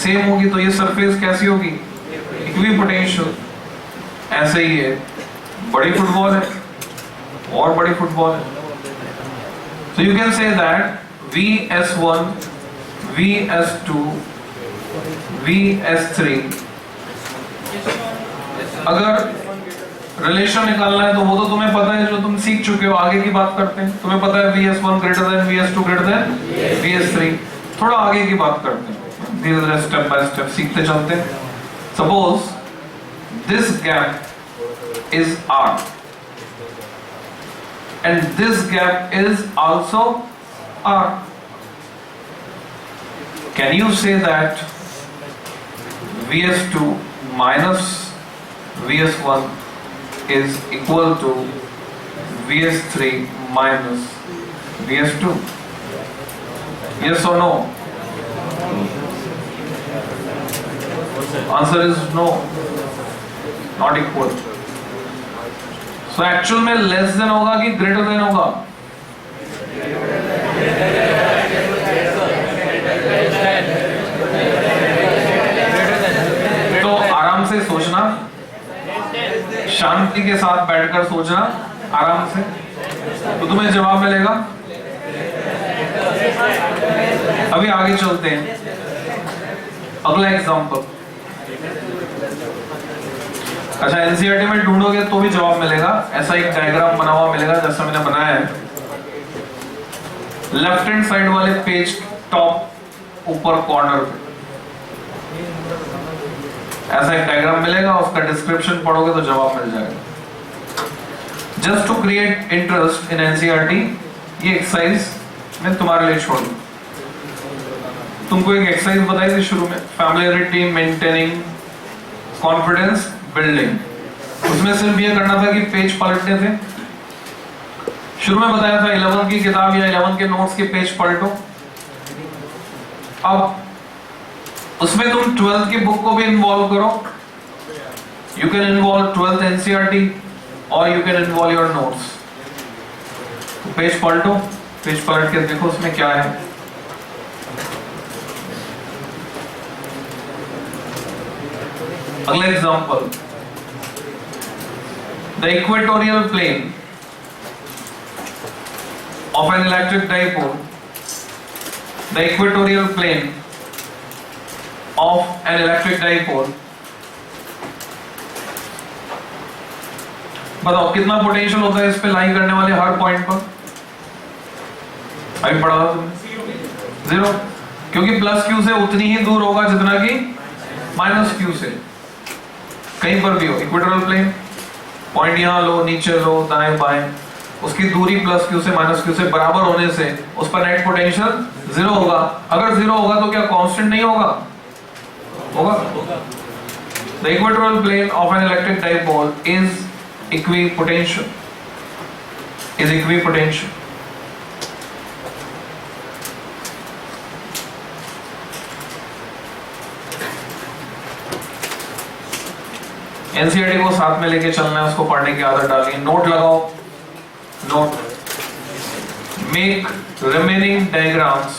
सेम होगी, तो ये सरफेस कैसी होगी? इक्विपोटेंशियल. ऐसे ही है, बड़ी फुटबॉल है और बड़ी फुटबॉल है. So you can say that VS1, VS2, VS3. अगर रिलेशन निकालना है तो वो तो तुम्हें पता है, जो तुम सीख चुके हो. आगे की बात करते हैं. तुम्हें पता है VS1 greater than VS2 greater than VS3. थोड़ा आगे की बात करते हैं, धीरे धीरे स्टेप बाय स्टेप सीखते चलते हैं. Suppose this gap is R and this gap is also R. Can you say that VS2 minus VS1 is equal to VS3 minus VS2? Yes or no? Answer is no, not equal. So actual में less than होगा कि greater than होगा? तो आराम से सोचना, शांति के साथ बैठकर सोचना आराम से, तो तुम्हें जवाब मिलेगा. अभी आगे चलते हैं. अगला एग्जांपल. अच्छा, एनसीईआरटी में ढूंढोगे तो भी जवाब मिलेगा. ऐसा एक डायग्राम बना हुआ मिलेगा जैसा मैंने बनाया है. लेफ्ट हैंड साइड वाले पेज टॉप ऊपर कॉर्नर पे ऐसा एक डायग्राम मिलेगा. उसका डिस्क्रिप्शन पढ़ोगे तो जवाब मिल जाएगा. Just to create interest in NCERT, ये एक्सरसाइज मैं तुम्हारे लिए छोड़ दूं. तुमको एक एक्सरसाइज बताई थी शुरू में, फैमिलियरिटी मेंटेनिंग कॉन्फिडेंस बिल्डिंग. उसमें सिर्फ ये करना था कि पेज पलटने थे. शुरू में बताया था 11 की किताब या 11 के नोट्स के पेज पलटो. अब उसमें तुम 12th की बुक को भी इन्वॉल्व करो. You can involve 12th NCERT और you can involve your notes. Page पलटो, पेज पलट के देखो उसमें क्या है. अगला example. The equatorial plane of an electric dipole, the equatorial plane of an electric dipole. बताओ कितना पोटेंशियल होता है इस पे लाई करने वाले हर पॉइंट पर? अभी पढ़ा था तुमने, 0, क्योंकि प्लस क्यू से उतनी ही दूर होगा जितना कि माइनस क्यू से. कहीं पर भी हो इक्वेटोरियल प्लेन, पॉइंट यहाँ लो, नीचे लो, दाएं बाएं, उसकी दूरी प्लस क्यू से माइनस क्यू से बराबर होने से उस पर नेट पोटेंशियल 0 होगा. अगर 0 होगा तो क्या कांस्टेंट नहीं होगा? होगा. The equatorial plane of an electric dipole is equipotential. Is equipotential. NCERT को साथ में लेके चलना है, उसको पढ़ने की आदत डालनी है. नोट लगाओ. Note. Make remaining diagrams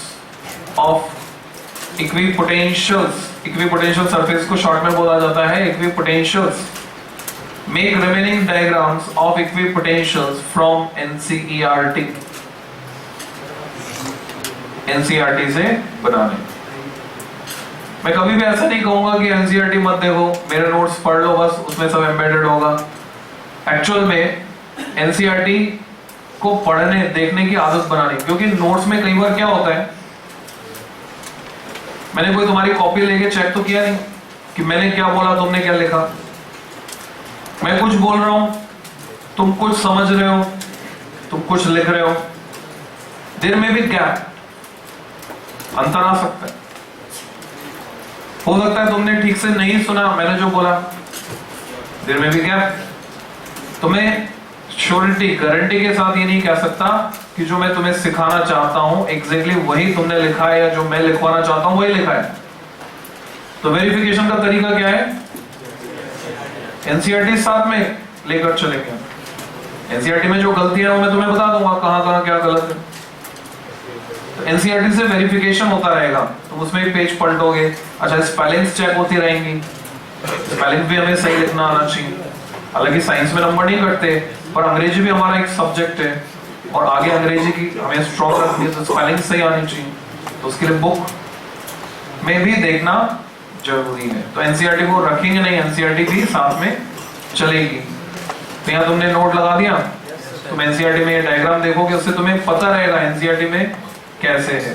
of equipotentials. Equipotential surface को शॉर्ट में बोला जाता है equipotentials. Make remaining diagrams of equipotentials from NCERT. NCERT से बनाने. मैं कभी भी ऐसा नहीं कहूंगा कि एनसीईआरटी मत देखो, मेरे नोट्स पढ़ लो बस, उसमें सब एम्बेडेड होगा। एक्चुअल में एनसीईआरटी को पढ़ने देखने की आदत बनानी, क्योंकि नोट्स में कई बार क्या होता है, मैंने कोई तुम्हारी कॉपी लेके चेक तो किया नहीं कि मैंने क्या बोला, तुमने क्या लिखा। मैं कुछ बोल रहा हूं, तुम कुछ समझ रहे हो, तुम कुछ लिख रहे हो, देर में भी गैप, अंतर आ सकता है। हो सकता है तुमने ठीक से नहीं सुना मैंने जो बोला, देर में भी गैप। तो मैं श्योरिटी गारंटी के साथ ये नहीं कह सकता कि जो मैं तुम्हें सिखाना चाहता हूं एग्जैक्टली वही तुमने लिखा है, या जो मैं लिखवाना चाहता हूं वही लिखा है। तो वेरिफिकेशन का तरीका क्या है, एनसीईआरटी साथ में लेकर चलेंगे। एनसीईआरटी में जो गलतियां हैं वो मैं तुम्हें बता दूंगा कहां कहां क्या गलत है। तो एनसीईआरटी से वेरिफिकेशन होता रहेगा, तुम उसमें भी पेज पलटोगे, अच्छा स्पेलिंग्स चेक होती रहेंगी, स्पेलिंग भी हमें सही लिखना आना चाहिए। हालांकि साइंस में नंबर नहीं कटते, पर अंग्रेजी भी हमारा एक सब्जेक्ट है और आगे अंग्रेजी की हमें स्ट्रॉन्ग रखनी है, तो स्पेलिंग सही आनी चाहिए। तो उसके लिए बुक में भी देखना जरूरी है। तो एनसीईआरटी को रखेंगे नहीं, एनसीईआरटी भी साथ में चलेगी। तो यहाँ तुमने नोट लगा दिया, तुम एनसीईआरटी में ये डायग्राम देखोगे, उससे तुम्हें पता रहेगा एनसीईआरटी में कैसे है,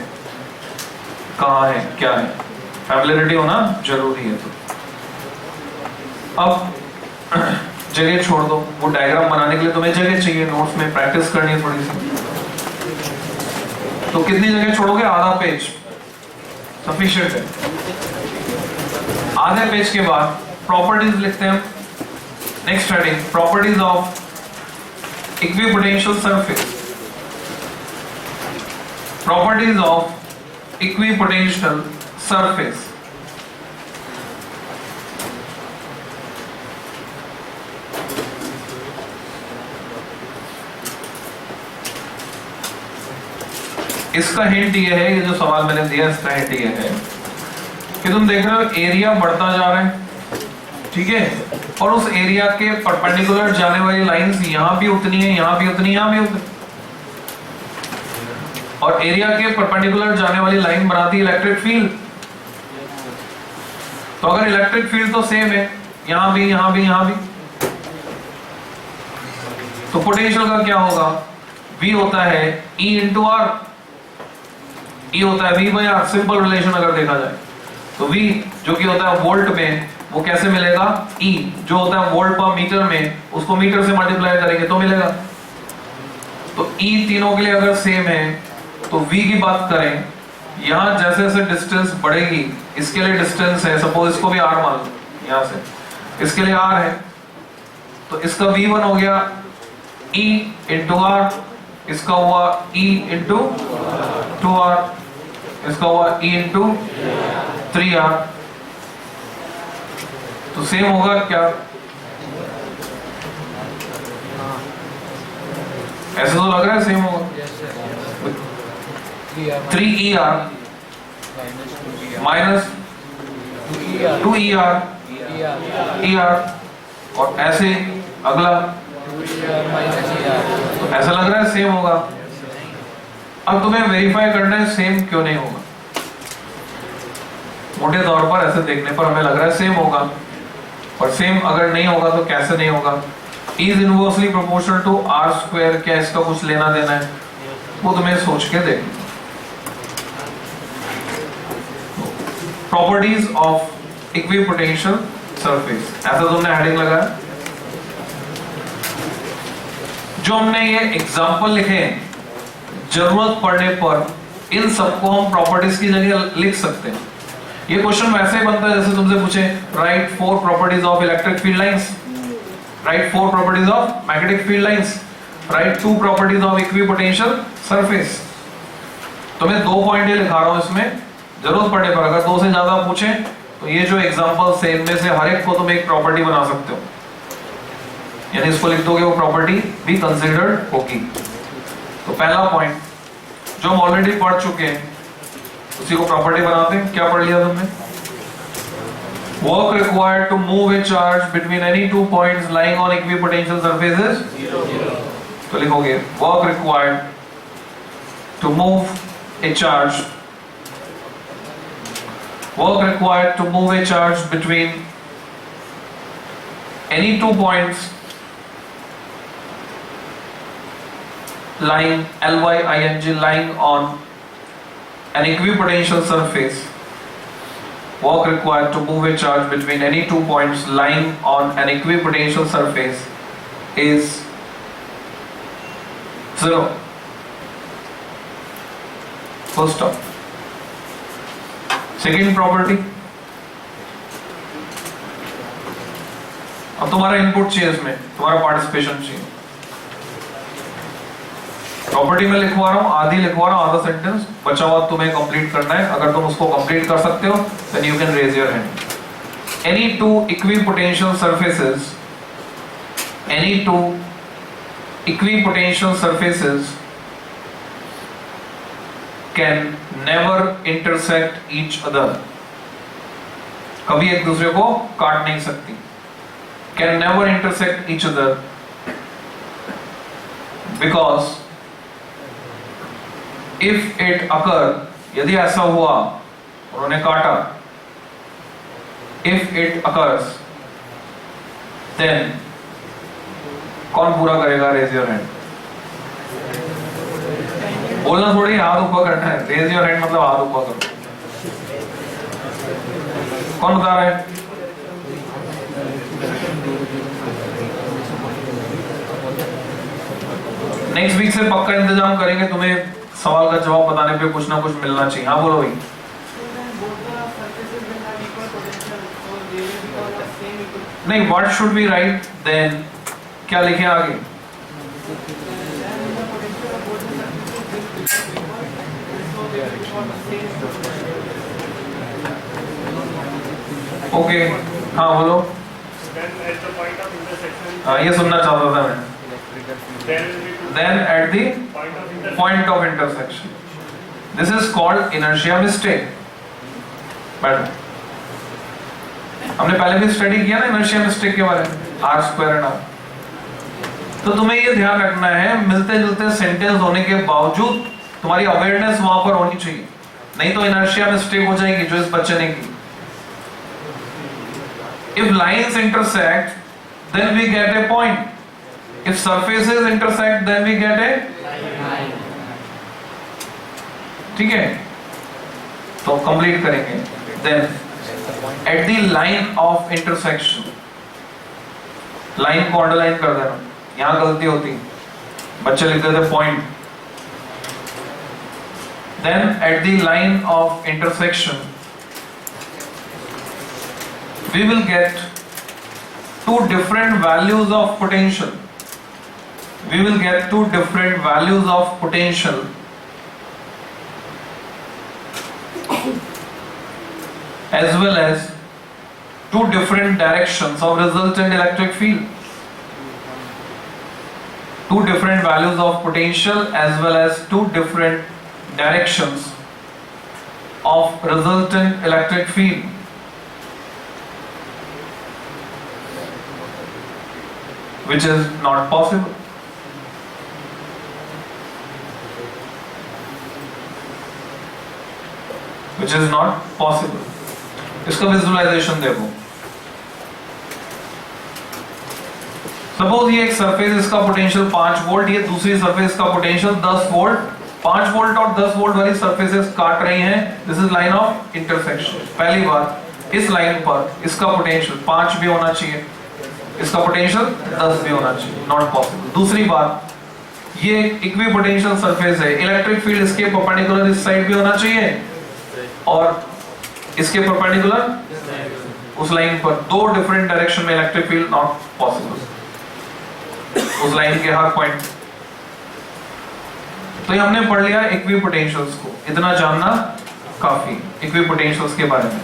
कहाँ है, क्या है, फैमिलियरिटी होना जरूरी है। तो अब जगह छोड़ दो, वो डायग्राम बनाने के लिए तुम्हें जगह चाहिए, नोट्स में प्रैक्टिस करनी है थोड़ी सी। तो कितनी जगह छोड़ोगे, आधा पेज सफिशिएंट है। आधे पेज के बाद प्रॉपर्टीज लिखते हैं। Next heading, properties of equipotential surface. Properties of equipotential surface. इसका हिंट ये है, ये जो सवाल मैंने दिया इसका हिंट ये है कि तुम देख रहे हो एरिया बढ़ता जा रहा है, ठीक है, और उस एरिया के परपेंडिकुलर जाने वाली लाइंस यहां भी उतनी है, यहां भी उतनी, यहां भी उतनी, और एरिया के परपेंडिकुलर जाने वाली लाइन बनाती है इलेक्ट्रिक फील्ड। तो अगर इलेक्ट्रिक फील्ड तो सेम है, यहां भी, यहां भी, यहां भी, तो पोटेंशियल का क्या होगा, V होता है E इंटू आर। E होता है V by R, simple relation अगर देखा जाए तो V जो कि होता है वोल्ट में, वो कैसे मिलेगा, E जो होता है वोल्ट पर मीटर में, उसको मीटर से मल्टीप्लाई करेंगे तो मिलेगा। तो E तीनों के लिए अगर सेम है तो V की बात करें, यहां जैसे जैसे डिस्टेंस बढ़ेगी, इसके लिए डिस्टेंस है, सपोज इसको भी R मान लो, यहां से इसके लिए R है, तो इसका V1 हो गया E इंटू R, इसका हुआ E इंटू 2R, इसका हुआ E इंटू 3R। तो सेम होगा क्या, ऐसा तो लग रहा है सेम होगा। 3ER माइनस 2ER ER, और ऐसे अगला, तो ऐसा लग रहा है सेम होगा। अब तुम्हें वेरीफाई करना है सेम क्यों नहीं होगा। मोटे तौर पर ऐसे देखने पर हमें लग रहा है सेम होगा, और सेम अगर नहीं होगा तो कैसे नहीं होगा। Is inversely proportional to R square, क्या इसका कुछ लेना देना है, वो तुम्हें सोच के देखना। प्रॉपर्टीज ऑफ इक्विपोटेंशियल सरफेस, ऐसा तुमने हेडिंग लगाया। जो हमने ये एग्जाम्पल लिखे हैं, जरूरत पड़ने पर इन सबको हम प्रॉपर्टीज की जगह लिख सकते हैं। ये क्वेश्चन वैसे ही बनता है जैसे तुमसे पूछे right 4 properties of electric field lines, right 4 properties of magnetic field lines, right 2 properties of equipotential surface. तो मैं 2 पॉइंट ये लिखा रहा हूं, इसमें जरूरत पड़ने पर अगर 2 से ज्यादा पूछे तो ये जो एग्जाम्पल से इनमें से हर एक को तुम एक प्रॉपर्टी बना सकते हो, यानी इसको लिख दोगे वो प्रॉपर्टी भी कंसीडर्ड होगी। तो पहला पॉइंट जो हम ऑलरेडी पढ़ चुके हैं उसी को प्रॉपर्टी बनाते हैं। क्या पढ़ लिया तुमने, work required to move a charge between any 2 points lying on equipotential surfaces. तो लिखोगे work required to move a charge, work required to move a charge between any 2 points lying lying on an equipotential surface. Work required to move a charge between any 2 points lying on an equipotential surface is 0. Full stop. Second property. अब तुम्हारा input चाहिए, इसमें तुम्हारा participation चाहिए. Property में लिखवा रहा हूं, आधी लिखवा रहा हूं, आधा सेंटेंस बचा हुआ तुम्हें कंप्लीट करना है. अगर तुम उसको कंप्लीट कर सकते हो then you can raise your hand. Any two equipotential surfaces can never intersect each other. कभी एक दूसरे को काट नहीं सकती. Can never intersect each other because if it occur, यदि ऐसा हुआ, उन्होंने काटा, if it occurs, then कौन पूरा करेगा? Raise your hand. बोलना थोड़ी हाथ ऊपर करना है. रेज योर हैंड मतलब हाथ ऊपर करो. कौन बता रहा है? नेक्स्ट वीक से पक्का इंतजाम करेंगे. तुम्हें सवाल का जवाब बताने पे कुछ ना कुछ मिलना चाहिए. हाँ बोलो भाई. नहीं, what should be right then? क्या लिखे आगे? ओके, हाँ बोलो. हाँ, ये सुनना चाहता था मैं. Then at the point of intersection. This is called inertia mistake. Madam, हमने पहले भी स्टडी किया ना inertia mistake के बारे में, R square and R. तो तुम्हें ये ध्यान रखना है, मिलते जुलते सेंटेंस होने के बावजूद तुम्हारी अवेयरनेस वहां पर होनी चाहिए, नहीं तो inertia mistake हो जाएगी जो इस बच्चे ने की. If lines intersect, then we get a point. If surfaces intersect, then we get a line. ठीक है, तो कंप्लीट करेंगे. Then at the line of intersection, line को अंडरलाइन कर देना. यहां गलती होती, बच्चे लिख देते point. Then at the line of intersection, we will get two different values of potential. We will get two different values of potential as well as two different directions of resultant electric field. Two different values of potential as well as two different directions of resultant electric field. Which is not possible. Which is not possible. इसका visualisation देखो. Suppose ये एक surface, इसका potential 5 volt, ये दूसरी surface का potential 10 volt. 5 volt और 10 volt वाली सरफेसेस काट रही हैं. This is line of intersection. पहली बात, इस लाइन पर इसका पोटेंशियल 5 भी होना चाहिए, इसका पोटेंशियल 10 भी होना चाहिए. Not possible. दूसरी बात, ये इक्विपोटेंशियल सरफेस है, इलेक्ट्रिक फील्ड इसके परपेंडिकुलर इस साइड भी होना चाहिए और इसके परपेंडिकुलर उस लाइन पर. दो डिफरेंट डायरेक्शन में इलेक्ट्रिक फील्ड, नॉट पॉसिबल उस लाइन के हर पॉइंट. तो ये हमने पढ़ लिया इक्विपोटेंशियल्स को. इतना जानना काफी इक्विपोटेंशियल्स के बारे में.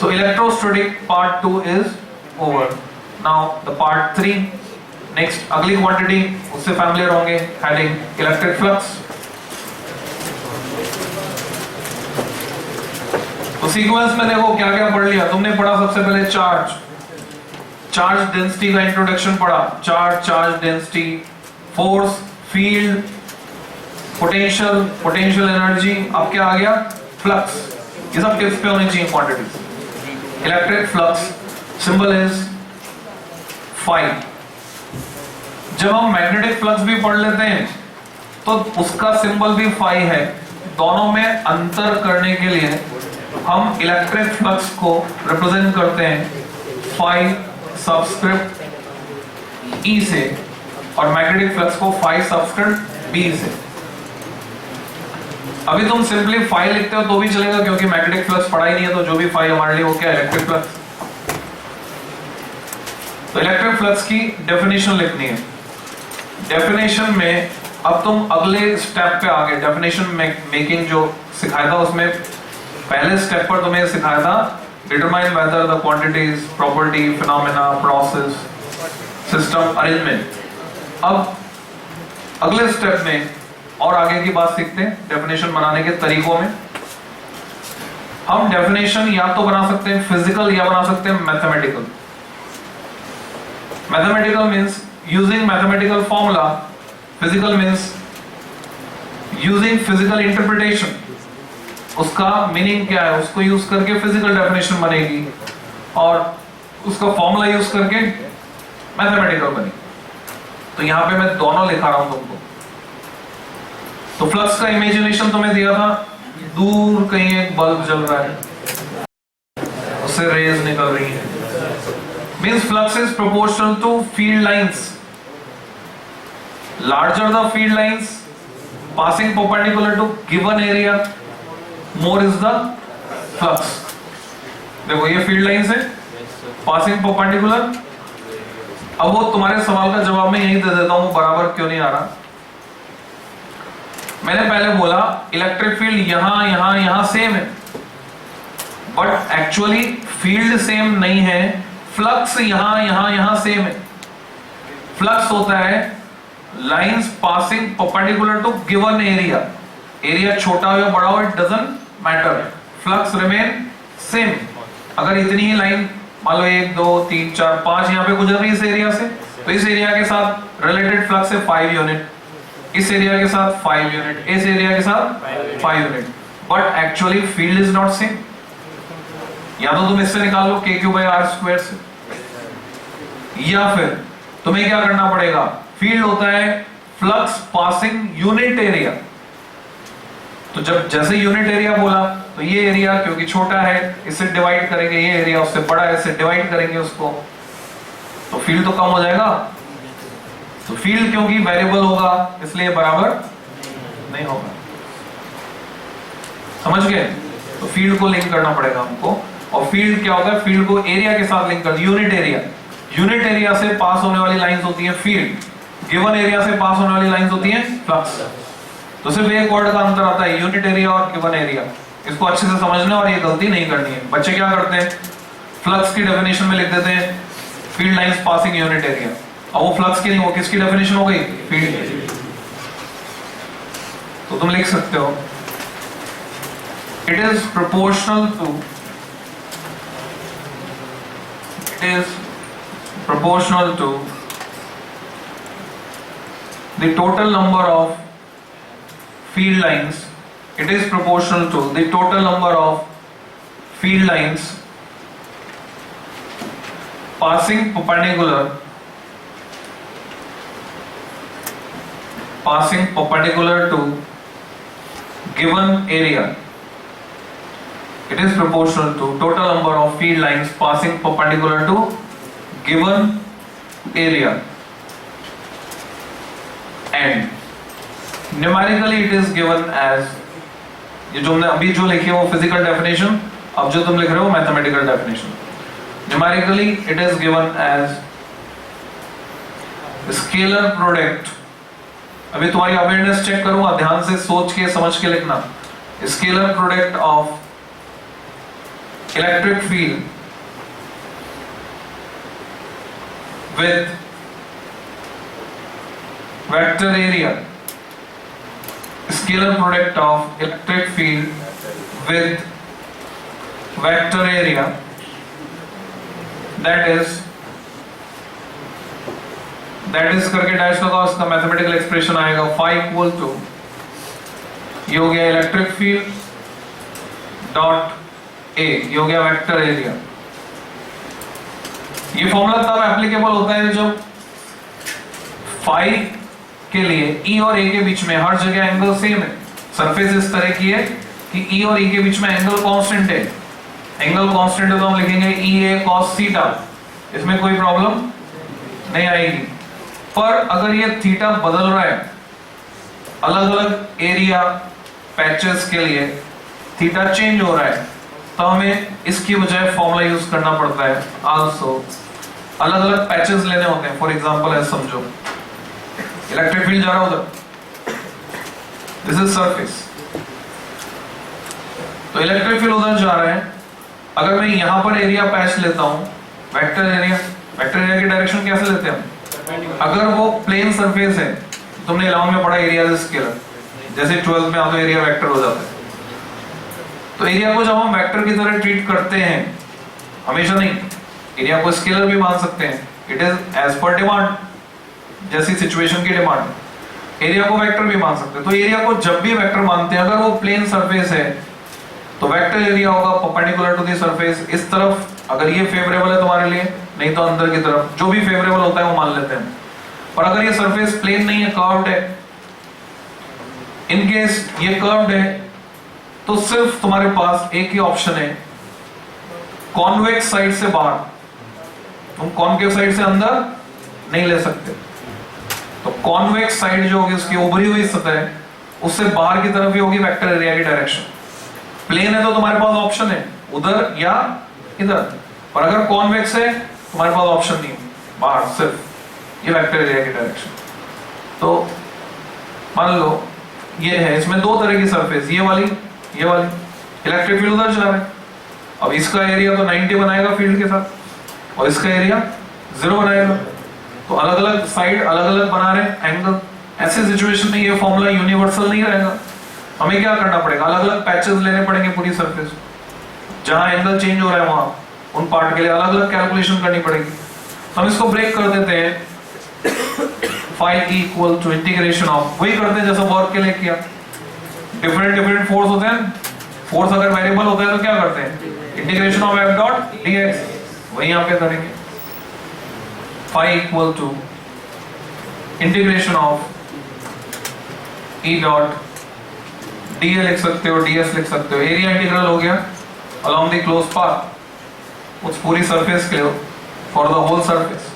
सो electrostatic part 2 is over. Now the part 3. Next अगली क्वांटिटी उससे फैमिलियर होंगे, हेडिंग इलेक्ट्रिक फ्लक्स. तो सीक्वेंस में देखो क्या क्या पढ़ लिया तुमने. पढ़ा सबसे पहले चार्ज डेंसिटी का इंट्रोडक्शन पढ़ा. Charge density, force, field, potential energy. अब क्या आ गया? फ्लक्स. ये सब टिप्स पे होनी चाहिए quantities. Electric flux symbol is phi. जब हम मैग्नेटिक फ्लक्स भी पढ़ लेते हैं तो उसका सिंबल भी फाई है। दोनों में अंतर करने के लिए हम इलेक्ट्रिक फ्लक्स को रिप्रेजेंट करते हैं फाई सबस्क्रिप्ट ई से और मैग्नेटिक फ्लक्स को फाई सबस्क्रिप्ट बी से। अभी तुम सिंपली फाई लिखते हो तो भी चलेगा क्योंकि मैग्नेटिक फ्लक्स पढ़ा ही नहीं है, तो जो भी फाई हमारे लिए वो क्या इलेक्ट्रिक फ्लक्स। तो इलेक्ट्रिक फ्लक्स की डेफिनेशन लिखनी है। डेफिनेशन में अब तुम अगले स्टेप पे आगे डेफिनेशन मेकिंग जो सिखाया था उसमें पहले स्टेप पर तुम्हें सिखाया था determine whether the quantities property phenomena process system arrangement. अब अगले स्टेप में और आगे की बात सीखते हैं डेफिनेशन बनाने के तरीकों में। हम डेफिनेशन या तो बना सकते हैं फिजिकल या बना सकते हैं mathematical. Mathematical means using mathematical formula, physical means using physical interpretation. उसका मीनिंग क्या है उसको यूज करके फिजिकल डेफिनेशन बनेगी और उसका फॉर्मूला यूज करके मैथमेटिकल बनेगी। तो यहां पे मैं दोनों लिखा रहा हूं तुमको। तो फ्लक्स का इमेजिनेशन तुम्हें दिया था, दूर कहीं एक बल्ब जल रहा है, उससे रेज निकल रही है। Means flux is proportional to field lines. Larger the field lines passing perpendicular to given area, more is the flux. देखो ये फील्ड लाइंस है पासिंग परपेंडिकुलर। अब वो तुम्हारे सवाल का जवाब मैं यही दे देता हूं बराबर क्यों नहीं आ रहा। मैंने पहले बोला इलेक्ट्रिक फील्ड यहां यहां यहां सेम है, बट एक्चुअली फील्ड सेम नहीं है, फ्लक्स यहां यहां यहां सेम है। फ्लक्स होता है lines passing perpendicular to given area. Area छोटा हो या बड़ा हो it doesn't matter, flux remain same. अगर इतनी ही लाइन मान लो 1 2 3 4 5 यहां पे गुजर रही है इस एरिया से, तो इस एरिया के साथ रिलेटेड फ्लक्स है 5 यूनिट, इस एरिया के साथ 5 यूनिट, इस एरिया के साथ 5 unit, but actually field is not same. या तो तुम इससे निकाल लो k3/r² से, या फिर तुम्हें क्या करना पड़ेगा, फील्ड होता है फ्लक्स पासिंग यूनिट एरिया। तो जब जैसे यूनिट एरिया बोला तो ये एरिया क्योंकि छोटा है इससे डिवाइड करेंगे, ये एरिया उससे बड़ा है इससे डिवाइड करेंगे उसको, तो फील्ड तो कम हो जाएगा। तो फील्ड क्योंकि वेरिएबल होगा इसलिए बराबर नहीं होगा। समझ गए? तो फील्ड को लिंक करना पड़ेगा हमको। और फील्ड क्या होता है, फील्ड को एरिया के साथ लिंक कर, यूनिट एरिया। यूनिट एरिया से पास होने वाली लाइंस होती है फील्ड, गिवन एरिया से पास होने वाली लाइंस होती है फ्लक्स। तो सिर्फ एक वर्ड का अंतर आता है यूनिट एरिया और गिवन एरिया। इसको अच्छे से समझना और ये गलती नहीं करनी है। बच्चे क्या करते हैं, फ्लक्स की डेफिनेशन में लिख देते हैं field lines passing unit area, और वो फ्लक्स की नहीं, वो किसकी डेफिनेशन हो गई, फील्ड की। तो तुम लिख सकते हो it is proportional to the total number of field lines. It is proportional to the total number of field lines passing perpendicular to given area. It is proportional to total number of field lines passing perpendicular to given area. And numerically it is given as, ये जो हमने अभी जो लिखी है वो physical definition, अब जो तुम लिख रहे हो mathematical definition. Numerically it is given as scalar product. अभी तुम्हारी अवेयरनेस चेक करूंगा, ध्यान से सोच के समझ के लिखना। Scalar product of electric field with vector area, scalar product of electric field with vector area, that is करके डैश लगा, उसका मैथमेटिकल एक्सप्रेशन आएगा phi equal to, ये हो गया इलेक्ट्रिक फील्ड डॉट ए, ये हो गया वेक्टर एरिया। ये फॉर्मूला तब एप्लीकेबल होता है जब फाई के लिए ई और ए के बीच में हर जगह एंगल सेम है, सरफेस इस तरह की है कि ई और ई के बीच में एंगल कांस्टेंट है। एंगल कांस्टेंट है तो हम लिखेंगे ई ए कॉस थीटा, इसमें कोई प्रॉब्लम नहीं आएगी। पर अगर ये थीटा बदल रहा है, अलग अलग एरिया पैचेस के लिए थीटा चेंज हो रहा है, तो हमें इसकी बजाय फॉर्मूला यूज करना पड़ता है। आल्सो अलग अलग पैचेस लेने होते हैं। फॉर एग्जांपल है, समझो इलेक्ट्रिक फील्ड जा रहा है उधर, दिस इज सरफेस, तो इलेक्ट्रिक फील्ड उधर जा रहा है। अगर मैं यहां पर एरिया पैच लेता हूं, वेक्टर एरिया, वेक्टर एरिया की डायरेक्शन कैसे लेते हैं हम? अगर वो प्लेन सरफेस है, तुमने इलेवन में पढ़ा एरिया इज स्केलर, जैसे 12th में आप एरिया वेक्टर हो जाता है। तो एरिया को जब हम वेक्टर की तरह ट्रीट करते हैं, हमेशा नहीं, एरिया को स्केलर भी मान सकते हैं, it is as per demand, जैसी सिचुएशन की डिमांड। एरिया को वेक्टर भी मान सकते हैं। तो एरिया को जब भी वेक्टर मानते हैं, अगर वो प्लेन सरफेस है तो वेक्टर एरिया होगा परपेंडिकुलर टू द सरफेस, इस तरफ। अगर ये फेवरेबल है तुम्हारे लिए, नहीं तो अंदर की तरफ, जो भी फेवरेबल होता है वो मान लेते हैं। पर अगर ये सरफेस प्लेन नहीं है, कर्व्ड है, इन केस ये कर्व्ड है, तो सिर्फ तुम्हारे पास एक ही ऑप्शन है, कॉन्वेक्स साइड से बाहर, तुम कॉन्केव साइड से अंदर नहीं ले सकते। तो कॉन्वेक्स साइड जो होगी, उसकी उभरी हुई सतह है, उससे बाहर की तरफ ही होगी वेक्टर एरिया की डायरेक्शन। प्लेन है तो तुम्हारे पास ऑप्शन है उधर या इधर, पर अगर कॉन्वेक्स है तुम्हारे पास ऑप्शन नहीं है, बाहर सिर्फ ये वेक्टर एरिया की डायरेक्शन। तो मान लो ये है, इसमें दो तरह की सरफेस, ये वाली, ये वाली। इलेक्ट्रिक फील्ड उधर जा रहा है, अब इसका एरिया तो 90 बनाएगा फील्ड के साथ, और इसका एरिया 0 बनाएगा। तो अलग अलग साइड अलग अलग बना रहे एंगल। ऐसे सिचुएशन में ये फॉर्मूला यूनिवर्सल नहीं रहेगा, हमें क्या करना पड़ेगा, अलग अलग पैचेस लेने पड़ेंगे पूरी सरफेस, जहां एंगल चेंज हो रहा है वहां उन पार्ट के लिए अलग अलग कैलकुलेशन करनी पड़ेगी। तो हम इसको ब्रेक कर देते हैं, phi equal to integration of, वही करते हैं जैसा वर्क के लिए किया। डिफरेंट फोर्स होते हैं, फोर्स अगर वेरिएबल होता है तो क्या करते हैं, integration of F dot dx, वही यहां पे करेंगे। Phi equal to integration of E dot dA लिख सकते हो, डीएस लिख सकते हो। एरिया इंटीग्रल हो गया अलोंग द क्लोज पाथ, उस पूरी सरफेस के लिए, फॉर द होल सरफेस।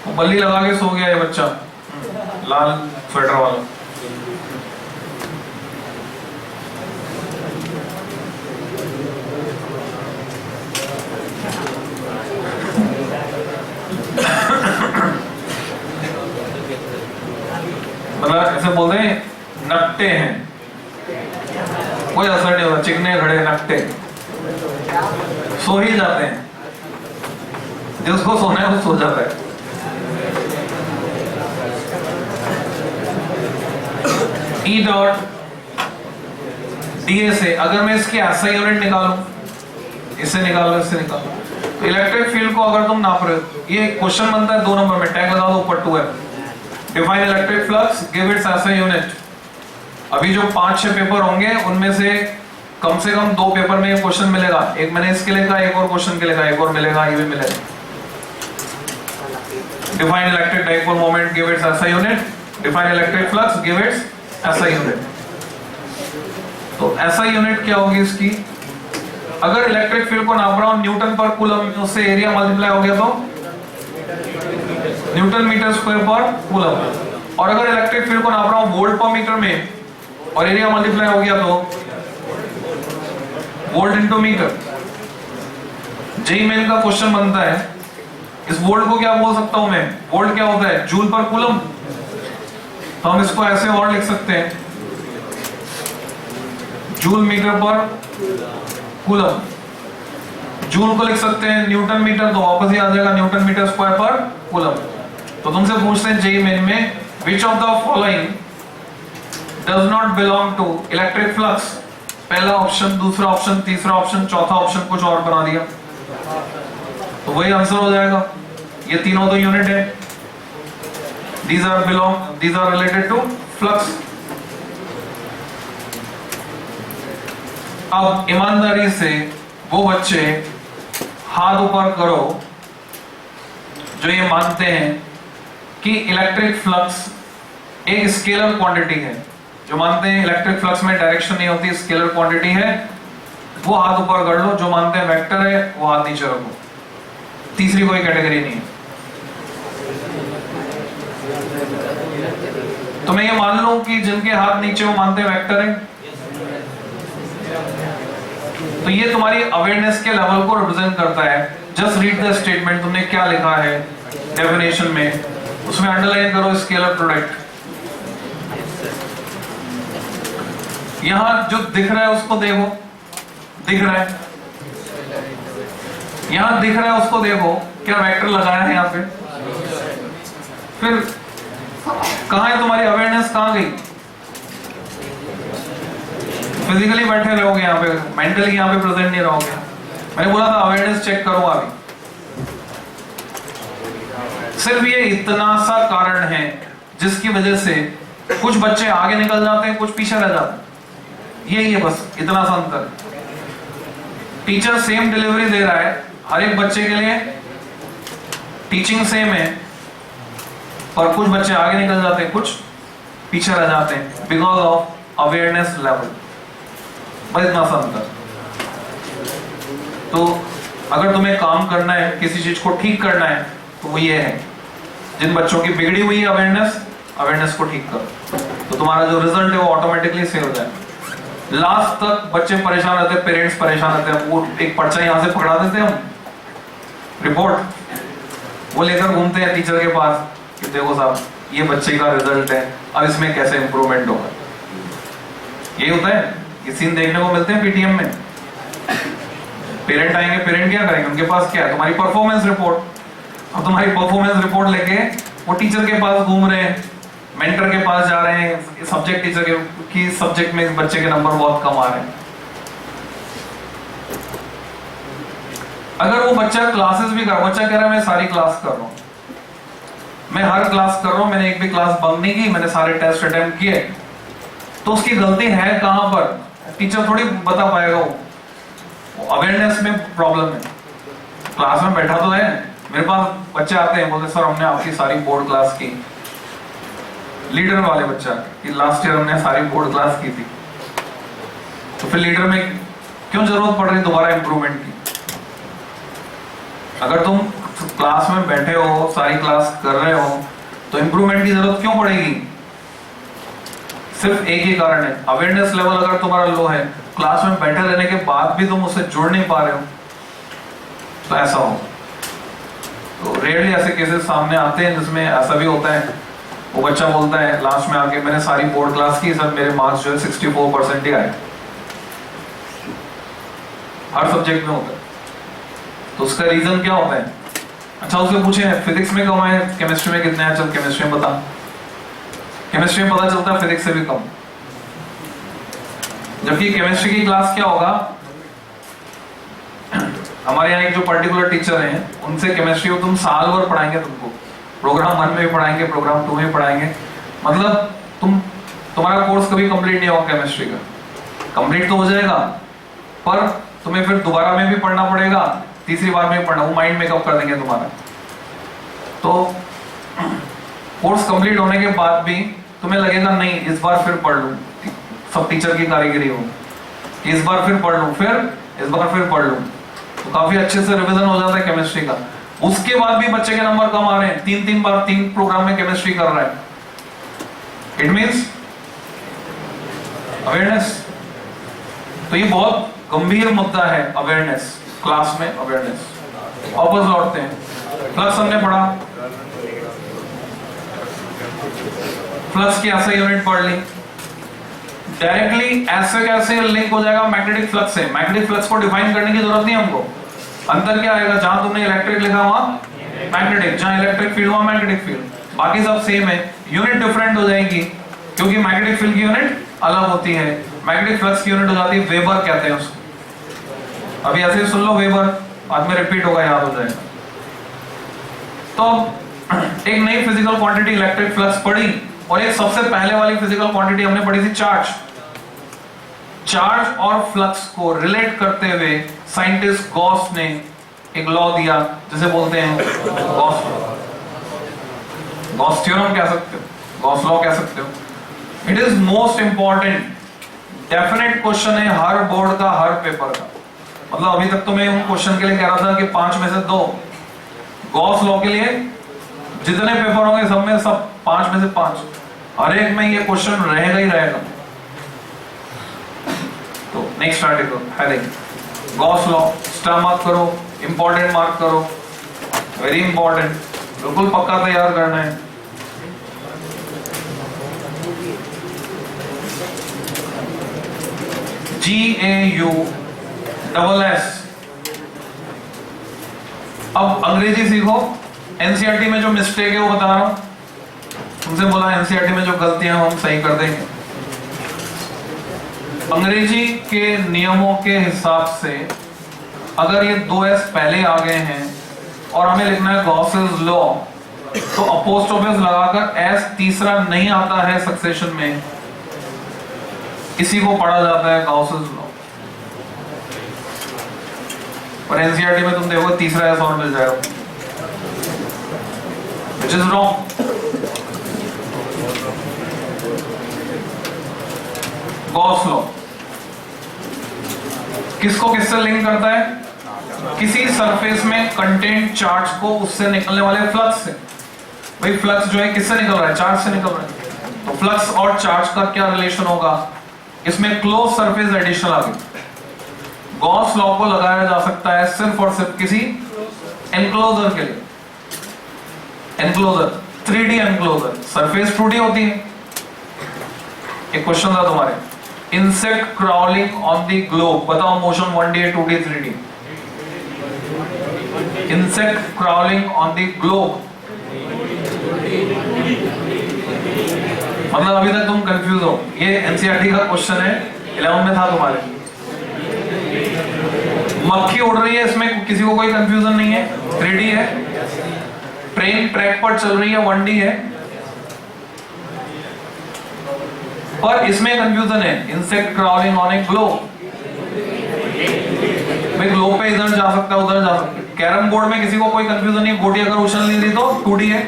बल्ली लगा के सो गया ये बच्चा, लाल स्वेटर वाला। मतलब ऐसे बोलते हैं नकटे हैं, कोई असर नहीं होता, चिकने खड़े नकटे, सो ही जाते हैं, जिसको सोना है वो सो जाता है। ई डॉट डीए से अगर मैं इसकी ऐसा यूनिट निकालूं, इससे निकालो, इससे निकालो, तो इलेक्ट्रिक फील्ड को अगर तुम नाप रहे हो, ये क्वेश्चन बनता है 2 नंबर में, टैग लगा दो ऊपर 2m, define electric flux, give its SI unit. अभी जो 5-6 पेपर होंगे उनमें से कम 2 पेपर में ये क्वेश्चन मिलेगा, एक मैंने इसके लिए कहा, एक और क्वेश्चन के लिए कहा, एक और मिलेगा, ये भी मिलेगा। Define electric dipole moment, give its SI unit, define electric flux, give its SI unit. तो ऐसा यूनिट क्या होगी इसकी, अगर इलेक्ट्रिक फील्ड को नाप रहा हूं न्यूटन पर कूलम, उससे एरिया मल्टीप्लाई हो गया तो Newton metre square per coulomb. और अगर इलेक्ट्रिक फील्ड को नाप रहा हूं वोल्ट पर मीटर में और एरिया मल्टीप्लाई हो गया तो volt into metre. JEE Main का क्वेश्चन बनता है, इस वोल्ट को क्या बोल सकता हूं मैं, वोल्ट क्या होता है, जूल पर कूलम। तो हम इसको ऐसे और लिख सकते हैं, जूल मीटर पर कूलम। जूल को लिख सकते हैं न्यूटन मीटर, तो वापस ही आ जाएगा newton metre square per coulomb. तो तुमसे पूछते हैं जेई मेन में, which of the following does not belong to electric flux. पहला ऑप्शन, दूसरा ऑप्शन, तीसरा ऑप्शन, चौथा ऑप्शन कुछ और बना दिया, तो वही आंसर हो जाएगा। ये तीनों तो यूनिट है, these are related to flux। अब ईमानदारी से वो बच्चे हाथ ऊपर करो जो ये मानते हैं कि इलेक्ट्रिक फ्लक्स एक स्केलर क्वांटिटी है, जो मानते हैं इलेक्ट्रिक फ्लक्स में डायरेक्शन नहीं होती, स्केलर क्वांटिटी है, वो हाथ ऊपर कर लो। जो मानते हैं वेक्टर है वो हाथ नीचे रखो। तीसरी कोई कैटेगरी नहीं है। तो मैं ये मान लूं कि जिनके हाथ नीचे वो मानते हैं वेक्टर है, तो ये तुम्हारी अवेयरनेस के लेवल को रिप्रेजेंट करता है। जस्ट रीड द स्टेटमेंट, तुमने क्या लिखा है डेफिनेशन में, उसमें अंडरलाइन करो स्केलर प्रोडक्ट। यहां जो दिख रहा है उसको देखो, दिख रहा है, यहां दिख रहा है उसको देखो, क्या वेक्टर लगाया है यहाँ पे? फिर कहां है तुम्हारी अवेयरनेस, कहां गई? फिजिकली बैठे रहोगे यहाँ पे, मेंटली यहाँ पे प्रेजेंट नहीं रहोगे। मैंने बोला था अवेयरनेस चेक करो अभी। सिर्फ ये इतना सा कारण है जिसकी वजह से कुछ बच्चे आगे निकल जाते हैं, कुछ पीछे रह जाते हैं। यही है बस, इतना सा अंतर। टीचर सेम डिलीवरी दे रहा है हर एक बच्चे के लिए, टीचिंग सेम है, पर कुछ बच्चे आगे निकल जाते हैं, कुछ पीछे रह जाते हैं बिकॉज ऑफ अवेयरनेस लेवल। बस इतना सा अंतर। तो अगर तुम्हें काम करना है, किसी चीज को ठीक करना है, तो वो ये है, जिन बच्चों की बिगड़ी हुई है अवेयरनेस को ठीक करो, तो तुम्हारा जो रिजल्ट है वो ऑटोमेटिकली सही हो जाए। लास्ट तक बच्चे परेशान रहते हैं, पेरेंट्स परेशान रहते हैं। वो एक पर्चा यहां से पकड़ा देते हैं हम, रिपोर्ट, वो लेकर घूमते हैं टीचर के पास कि देखो साहब ये बच्चे का रिजल्ट है, अब इसमें कैसे इंप्रूवमेंट होगा। यही होता है, ये सीन देखने को मिलते हैं पीटीएम में। पेरेंट आएंगे, पेरेंट क्या करेंगे, उनके पास क्या है, तुम्हारी परफॉर्मेंस रिपोर्ट। अब तुम्हारी परफॉर्मेंस रिपोर्ट लेके वो टीचर के पास घूम रहे हैं, मेंटर के पास जा रहे हैं, सब्जेक्ट टीचर के कि सब्जेक्ट में इस बच्चे के नंबर बहुत कम आ रहे हैं। अगर वो बच्चा क्लासेस भी कर, बच्चा कह रहा है मैं सारी क्लास कर रहा हूं, मैं हर क्लास कर रहा हूं, मैंने एक भी क्लास बंक नहीं की, मैंने सारे टेस्ट अटेम्प्ट किए, तो उसकी गलती है कहां पर? टीचर थोड़ी बता पाएगा। वो अवेयरनेस में प्रॉब्लम है। क्लास में बैठा तो है, मेरे पास बच्चे आते हैं, बोलते सर हमने आपकी सारी बोर्ड क्लास की, लीडर वाले बच्चा कि लास्ट ईयर हमने सारी बोर्ड क्लास की थी, तो फिर लीडर में क्यों जरूरत पड़ रही दोबारा इंप्रूवमेंट की? अगर तुम क्लास में बैठे हो, सारी क्लास कर रहे हो, तो इंप्रूवमेंट की जरूरत क्यों पड़ेगी? सिर्फ एक ही कारण है, अवेयरनेस लेवल अगर तुम्हारा लो है, क्लास में बैठे रहने के बाद भी तुम उससे जुड़ नहीं पा रहे हो, तो ऐसा हो। तो रेयरली ऐसे केसेस सामने आते हैं जिसमें ऐसा भी होता है, वो बच्चा बोलता है लास्ट में आके मैंने सारी बोर्ड क्लास की सर, मेरे मार्क्स जो है 64% ही आए। हर सब्जेक्ट में होता है। तो उसका रीजन क्या होता है? अच्छा उससे पूछे फिजिक्स में कम है, केमिस्ट्री में कितने हैं, चल केमिस्ट्री में बता। केमिस्ट्री में पता चलता है फिजिक्स से भी कम। जबकि केमिस्ट्री की क्लास क्या होगा, हमारे यहाँ एक जो पर्टिकुलर टीचर हैं, उनसे केमिस्ट्री को तुम साल भर पढ़ाएंगे, तुमको प्रोग्राम 1 में भी पढ़ाएंगे, प्रोग्राम 2 में भी पढ़ाएंगे, मतलब तुम्हारा कोर्स कभी कंप्लीट नहीं होगा केमिस्ट्री का। कंप्लीट तो हो जाएगा, पर तुम्हें फिर दोबारा में भी पढ़ना पड़ेगा, तीसरी बार में भी पढ़ना, वो माइंड मेकअप कर देंगे तुम्हारा। तो कोर्स कंप्लीट होने के बाद भी तुम्हें लगेगा नहीं इस बार फिर पढ़ लूं, सब टीचर की कारीगरी हो कि इस बार फिर पढ़ लूं, फिर इस बार फिर पढ़ लूं, तो काफी अच्छे से रिवीजन हो जाता है केमिस्ट्री का। उसके बाद भी बच्चे के नंबर कम आ रहे हैं, 3 बार 3 प्रोग्राम में केमिस्ट्री कर रहा है। It means awareness. तो ये बहुत गंभीर मुद्दा है अवेयरनेस, क्लास में अवेयरनेस। वापस लौटते हैं, फ्लक्स हमने पढ़ा, फ्लक्स की ऐसा यूनिट पढ़ ली, डायरेक्टली ऐसे कैसे लिंक हो जाएगा मैग्नेटिक फ्लक्स से। मैग्नेटिक फ्लक्स को डिफाइन करने की जरूरत नहीं हमको। अंतर क्या आएगा, जहां तुमने इलेक्ट्रिक लिखा वहां मैग्नेटिक, जहां इलेक्ट्रिक फील्ड वहां मैग्नेटिक फील्ड, बाकी सब सेम है। यूनिट डिफरेंट हो जाएगी क्योंकि मैग्नेटिक फील्ड की यूनिट अलग होती है, मैग्नेटिक फ्लक्स की यूनिट हो जाती है वेबर कहते हैं उसको। अभी ऐसे ही सुन लो वेबर, बाद में रिपीट होगा, याद हो जाएगा। तो एक नई फिजिकल क्वांटिटी इलेक्ट्रिक फ्लक्स पढ़ी, और एक सबसे पहले वाली फिजिकल क्वांटिटी हमने पढ़ी थी चार्ज। चार्ज और फ्लक्स को रिलेट करते हुए साइंटिस्ट गॉस ने एक लॉ दिया जिसे बोलते हैं गॉस लॉ। गॉस थ्योरम कह सकते हो, गॉस लॉ कह सकते हो। It is most important, definite question है हर बोर्ड का, हर पेपर का। मतलब अभी तक तो मैं उन क्वेश्चन के लिए कह रहा था कि 5 में से 2। गॉस लॉ के लिए जितने पेपर होंगे सब में सब 5 में से 5, हर एक में ये क्वेश्चन रहेगा ही रहेगा। तो next article heading Gauss law, star mark करो, इंपॉर्टेंट मार्क करो, वेरी इंपॉर्टेंट, बिल्कुल पक्का तैयार करना है। GAUSS। अब अंग्रेजी सीखो, एनसीईआरटी में जो मिस्टेक है वो बता रहा हूं, तुमसे बोला एनसीईआरटी में जो गलतियां हम सही कर देंगे। अंग्रेजी के नियमों के हिसाब से अगर ये 2S पहले आ गए हैं और हमें लिखना है गॉसेस लॉ, तो अपोस्ट्रोफिस लगाकर S तीसरा नहीं आता है सक्सेशन में, इसी को पढ़ा जाता है गॉसेस लॉ। और एनसीईआरटी में तुम देखो तीसरा S और मिल जाएगा, which is wrong। Gauss law किसको किससे लिंक करता है? किसी सरफेस में कंटेंट चार्ज को उससे निकलने वाले फ्लक्स से। भाई फ्लक्स जो है किससे निकल रहा है? चार्ज से निकल रहा है। तो फ्लक्स और चार्ज का क्या रिलेशन होगा? इसमें क्लोज सरफेस एडिशन आ गई। गॉस लॉ को लगाया जा सकता है सिर्फ और सिर्फ किसी एनक्लोजर के लिए। Enclosure 3D enclosure, surface 2D होती है। एक क्वेश्चन था तुम्हारे, insect crawling on the globe, बताओ motion 1D 2D 3D। Insect crawling on the globe, मतलब अभी तक तुम कंफ्यूज हो। ये एनसीईआरटी का क्वेश्चन है, 11 में था तुम्हारे। मक्खी उड़ रही है, इसमें किसी को कोई कंफ्यूजन नहीं है, 3D है। ट्रेन ट्रैक पर चल रही है, 1D है। और इसमें कंफ्यूजन है, insect crawling on A globe. भाई ग्लोब पे इधर जा सकता है, उधर जा सकता है। कैरम बोर्ड में किसी को कोई कंफ्यूजन नहीं, गोटी अगर उछल नहीं रही तो 2D है।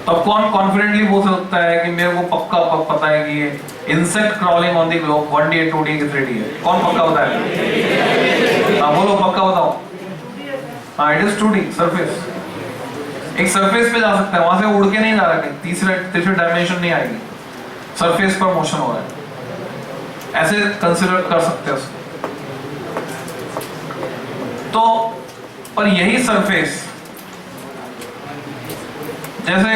तब कौन कॉन्फिडेंटली बोल सकता है कि मेरे को पक्का पता है कि ये insect crawling on the globe 1D 2D 3D है? कौन पक्का बताएगा? हाँ बोलो, पक्का बताओ। हाँ इट इज 2D सरफेस। एक सरफेस पे जा सकता है, वहां से उड़ के नहीं जा रहा, तीसरी डायमेंशन नहीं आएगी, सरफेस पर मोशन हो रहा है, ऐसे कंसिडर कर सकते हैं उसको। तो पर यही सरफेस, जैसे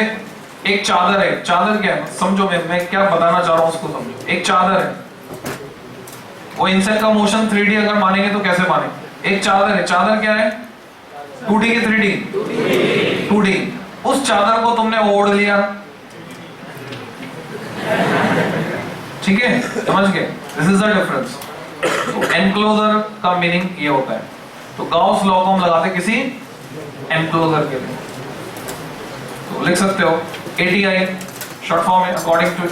एक चादर है, चादर क्या है समझो, मैं क्या बताना चाह रहा हूं उसको समझो। एक चादर है, वो इंसेक्ट का मोशन 3D अगर मानेंगे तो कैसे माने? एक चादर है, चादर क्या है? 2D की 3D? 2D। उस चादर को तुमने ओढ़ लिया, ठीक है, समझ गए? This is the difference. तो एनक्लोजर का मीनिंग ये होता है। तो गॉस लॉ को हम लगाते किसी एनक्लोजर के लिए। तो लिख सकते हो ATI शॉर्ट फॉर्म है, according two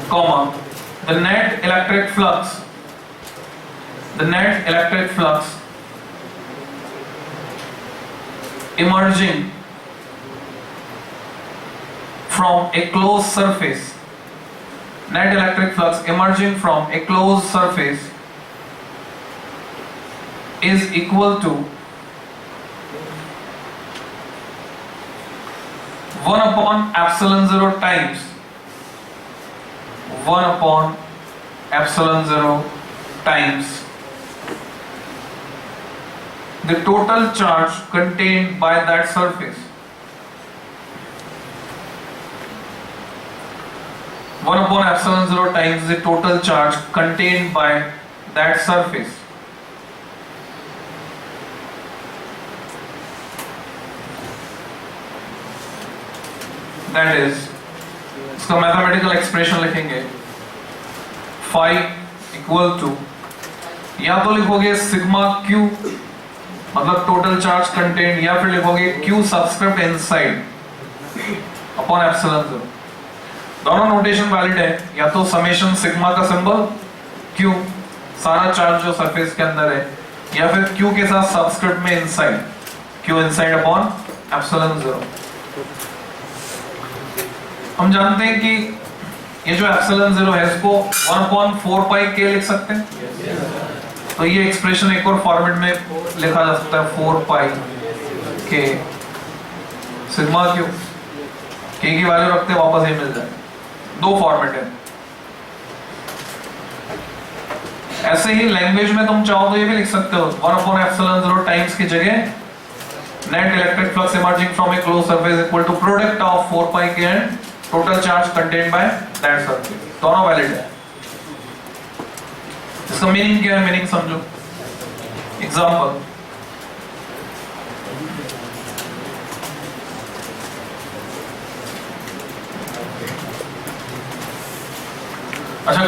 comma the net electric flux, the net electric flux emerging from a closed surface, net electric flux emerging from a closed surface is equal to 1 upon epsilon 0 times 1 upon epsilon 0 times the total charge contained by that surface. 1 upon epsilon 0 times the total charge contained by that surface. That is, इसका mathematical expression लिखेंगे, phi equal to, या तो लिखोगे sigma Q मतलब total charge content, या फिर लिखोगे Q subscript inside upon epsilon zero. दोनों नोटेशन वैलिड है, या तो समेशन सिग्मा का सिंबल क्यू, सारा चार्ज जो सरफेस के अंदर है, या फिर क्यू के साथ सबस्क्रिप्ट में inside, Q inside upon epsilon zero. हम जानते हैं कि ये जो एप्सिलॉन जीरो है इसको 1/4 पाई के लिख सकते हैं। तो ये एक्सप्रेशन एक और फॉर्मेट में लिखा जा सकता है 4 पाई के सिग्मा क्यू, के की वैल्यू रखते वापस ये मिल जाए। दो फॉर्मेट है। ऐसे ही लैंग्वेज में तुम चाहो तो ये भी लिख सकते हो 1/ε0 टाइम्स की जगह net electric flux emerging from a close surface equal to product of 4 pi K and total charge contained by that surface. दोनों वैलिड है। इसका मीनिंग क्या है, मीनिंग समझो। एग्जांपल, अच्छा,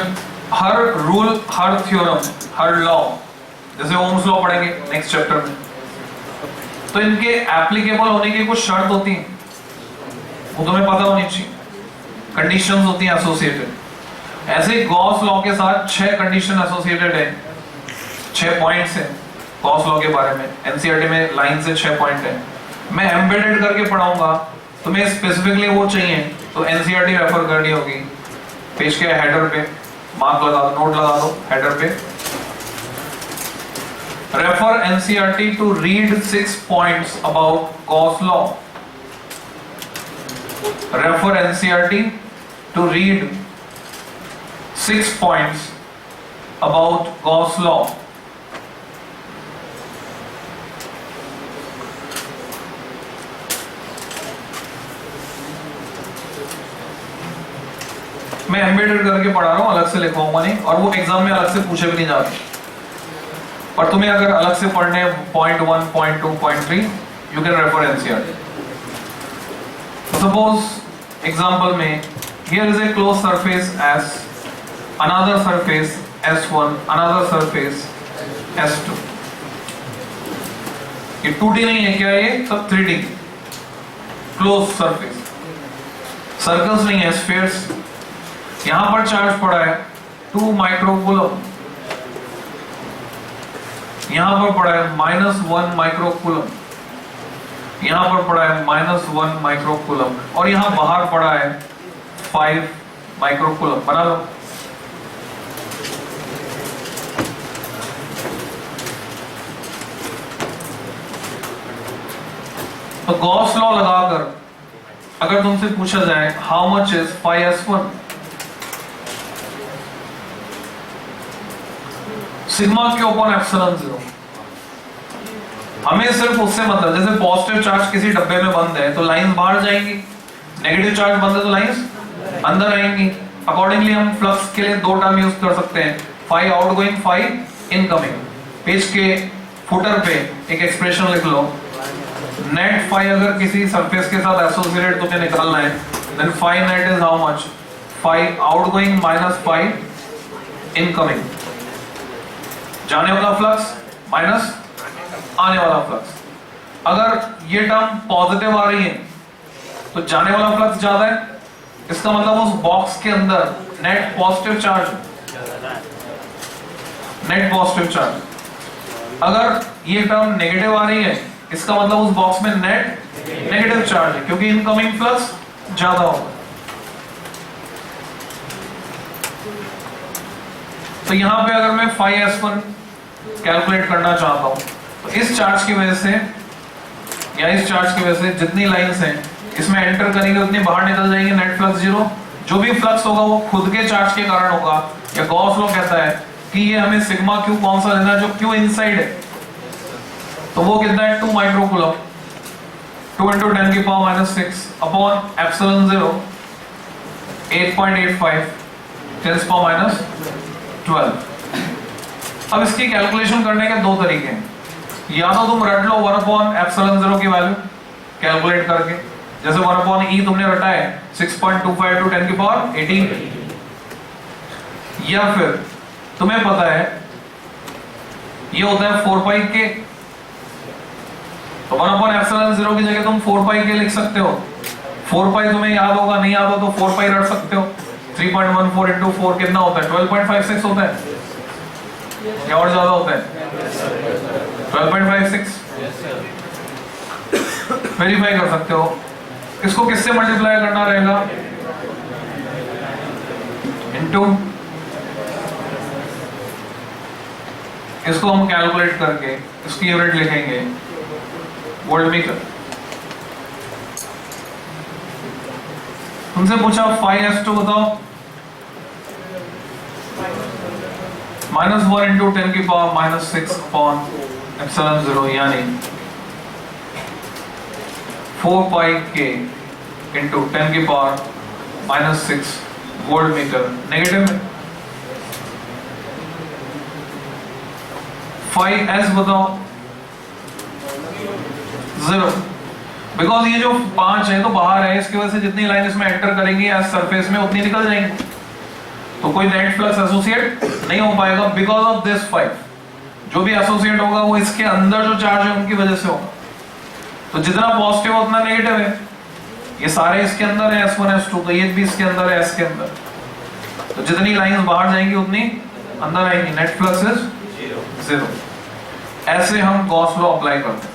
हर रूल, हर थ्योरम, हर लॉ, जैसे ओम्स लॉ पढ़ेंगे नेक्स्ट चैप्टर में, तो इनके एप्लीकेबल होने की कुछ शर्त होती है, वो तुम्हें पता होनी चाहिए। कंडीशंस होती हैं एसोसिएटेड। ऐसे गॉस लॉ के साथ 6 कंडीशन एसोसिएटेड है, 6 पॉइंट्स है गॉस लॉ के बारे में। एनसीईआरटी में लाइन से 6 पॉइंट है। मैं एम्बेडेड करके पढ़ाऊंगा, तुम्हें स्पेसिफिकली वो चाहिए तो एनसीईआरटी रेफर करनी होगी। पेज के हेडर पे मार्क लगा दो, नोट लगा दो हेडर पे, refer NCERT to read 6 points about Gauss law. Refer NCERT to read 6 points about Gauss law. मैं एम्बेडेड करके पढ़ा रहा हूं, अलग से लिखवाऊंगा नहीं, और वो एग्जाम में अलग से पूछे भी नहीं जाते। पर तुम्हें अगर अलग से पढ़ने point 1, point 2, point 3, you can refer NCERT. Suppose example में here is a closed surface S, another surface S1, another surface S2। ये 2D नहीं है क्या, ये सब 3D क्लोज सरफेस। सर्कल्स नहीं है, स्फीयर्स। यहां पर चार्ज पड़ा है 2 माइक्रोकूलम, यहां पर पड़ा है -1 माइक्रोकूलम, यहां पर पड़ा है -1 माइक्रोकूलम, और यहां बाहर पड़ा है 5 माइक्रोकूलम। बना लो। तो गॉस लॉ लगाकर अगर तुमसे पूछा जाए how much is 5s1, sigma Q upon epsilon zero, हमें सिर्फ उससे मतलब, जैसे पॉजिटिव चार्ज किसी डब्बे में बंद है तो लाइन बाहर जाएंगी, नेगेटिव चार्ज बंद है तो लाइंस अंदर आएंगी। अकॉर्डिंगली हम फ्लक्स के लिए 2 टर्म यूज कर सकते हैं, 5 आउटगोइंग, 5 इनकमिंग। पेज के फुटर पे एक एक्सप्रेशन लिख लो, नेट 5 अगर किसी सरफेस के साथ एसोसिएटेड तुम्हें निकालना है, then 5 net is how much, 5 outgoing -5 incoming. जाने वाला फ्लक्स माइनस आने वाला फ्लक्स। अगर ये टर्म पॉजिटिव आ रही है तो जाने वाला फ्लक्स ज्यादा है, इसका मतलब उस बॉक्स के अंदर net positive charge, net positive charge. अगर ये टर्म नेगेटिव आ रही है, इसका मतलब उस बॉक्स में नेट नेगेटिव चार्ज है, क्योंकि इनकमिंग फ्लक्स ज्यादा होगा। तो यहां पे अगर मैं 5s1 कैलकुलेट करना चाहता हूं तो इस चार्ज की वजह से या इस चार्ज की वजह से जितनी लाइंस हैं इसमें एंटर करेंगे उतनी बाहर निकल जाएंगे, नेट फ्लक्स जीरो। जो भी फ्लक्स होगा वो खुद के चार्ज के कारण होगा। या गॉस लॉ कहता है कि ये हमें सिग्मा क्यू कौन सा लेना है, जो क्यू इनसाइड है, तो वो कितना है 2 माइक्रोकूलम, 2 × 10⁻⁶ अपॉन एप्सिलॉन जीरो 8.85 10⁻12। अब इसकी कैलकुलेशन करने के 2 तरीके हैं। या तो तुम रट लो 1/ε0 की वैल्यू कैलकुलेट करके, जैसे 1/e तुमने रटा है 6.25 × 10⁻18, या फिर तुम्हें पता है ये होता है 4 पाई के, तो 1/ε0 की जगह तुम 4 पाई के लिख सकते हो। 4 पाई तुम्हें याद होगा, नहीं याद हो तो 4 पाई रट सकते हो। 3.14 इंटू 4 कितना होता है? 12.56 होता है या और ज्यादा होता है? 12.56। वेरीफाई कर सकते हो। इसको किससे मल्टीप्लाई करना रहेगा? इनटू, इसको हम कैलकुलेट करके इसकी यूनिट लिखेंगे वोल्ट मीटर। तुमसे पूछा 5s2 बताओ, -1 इंटू 10 की पावर -6 अपॉन एप्सिलॉन 0 यानी 4 पाई के इंटू 10 की पावर -6 वोल्ट मीटर। नेगेटिव में 5s बताओ 0, बिकॉज ये जो 5 है तो बाहर है, इसकी वजह से जितनी लाइन इसमें एंटर करेंगी एज सरफेस में उतनी निकल जाएंगी, तो कोई नेट फ्लक्स एसोसिएट नहीं हो पाएगा बिकॉज ऑफ दिस 5। जो भी एसोसिएट होगा वो इसके अंदर जो चार्ज है उनकी वजह से होगा। तो जितना पॉजिटिव उतना नेगेटिव है। ये सारे इसके अंदर है S1 S2, तो ये भी इसके अंदर है S के अंदर, तो जितनी लाइंस बाहर जाएंगी उतनी अंदर आएंगी। Net flux is 0। ऐसे हम गॉस लॉ अप्लाई करते हैं।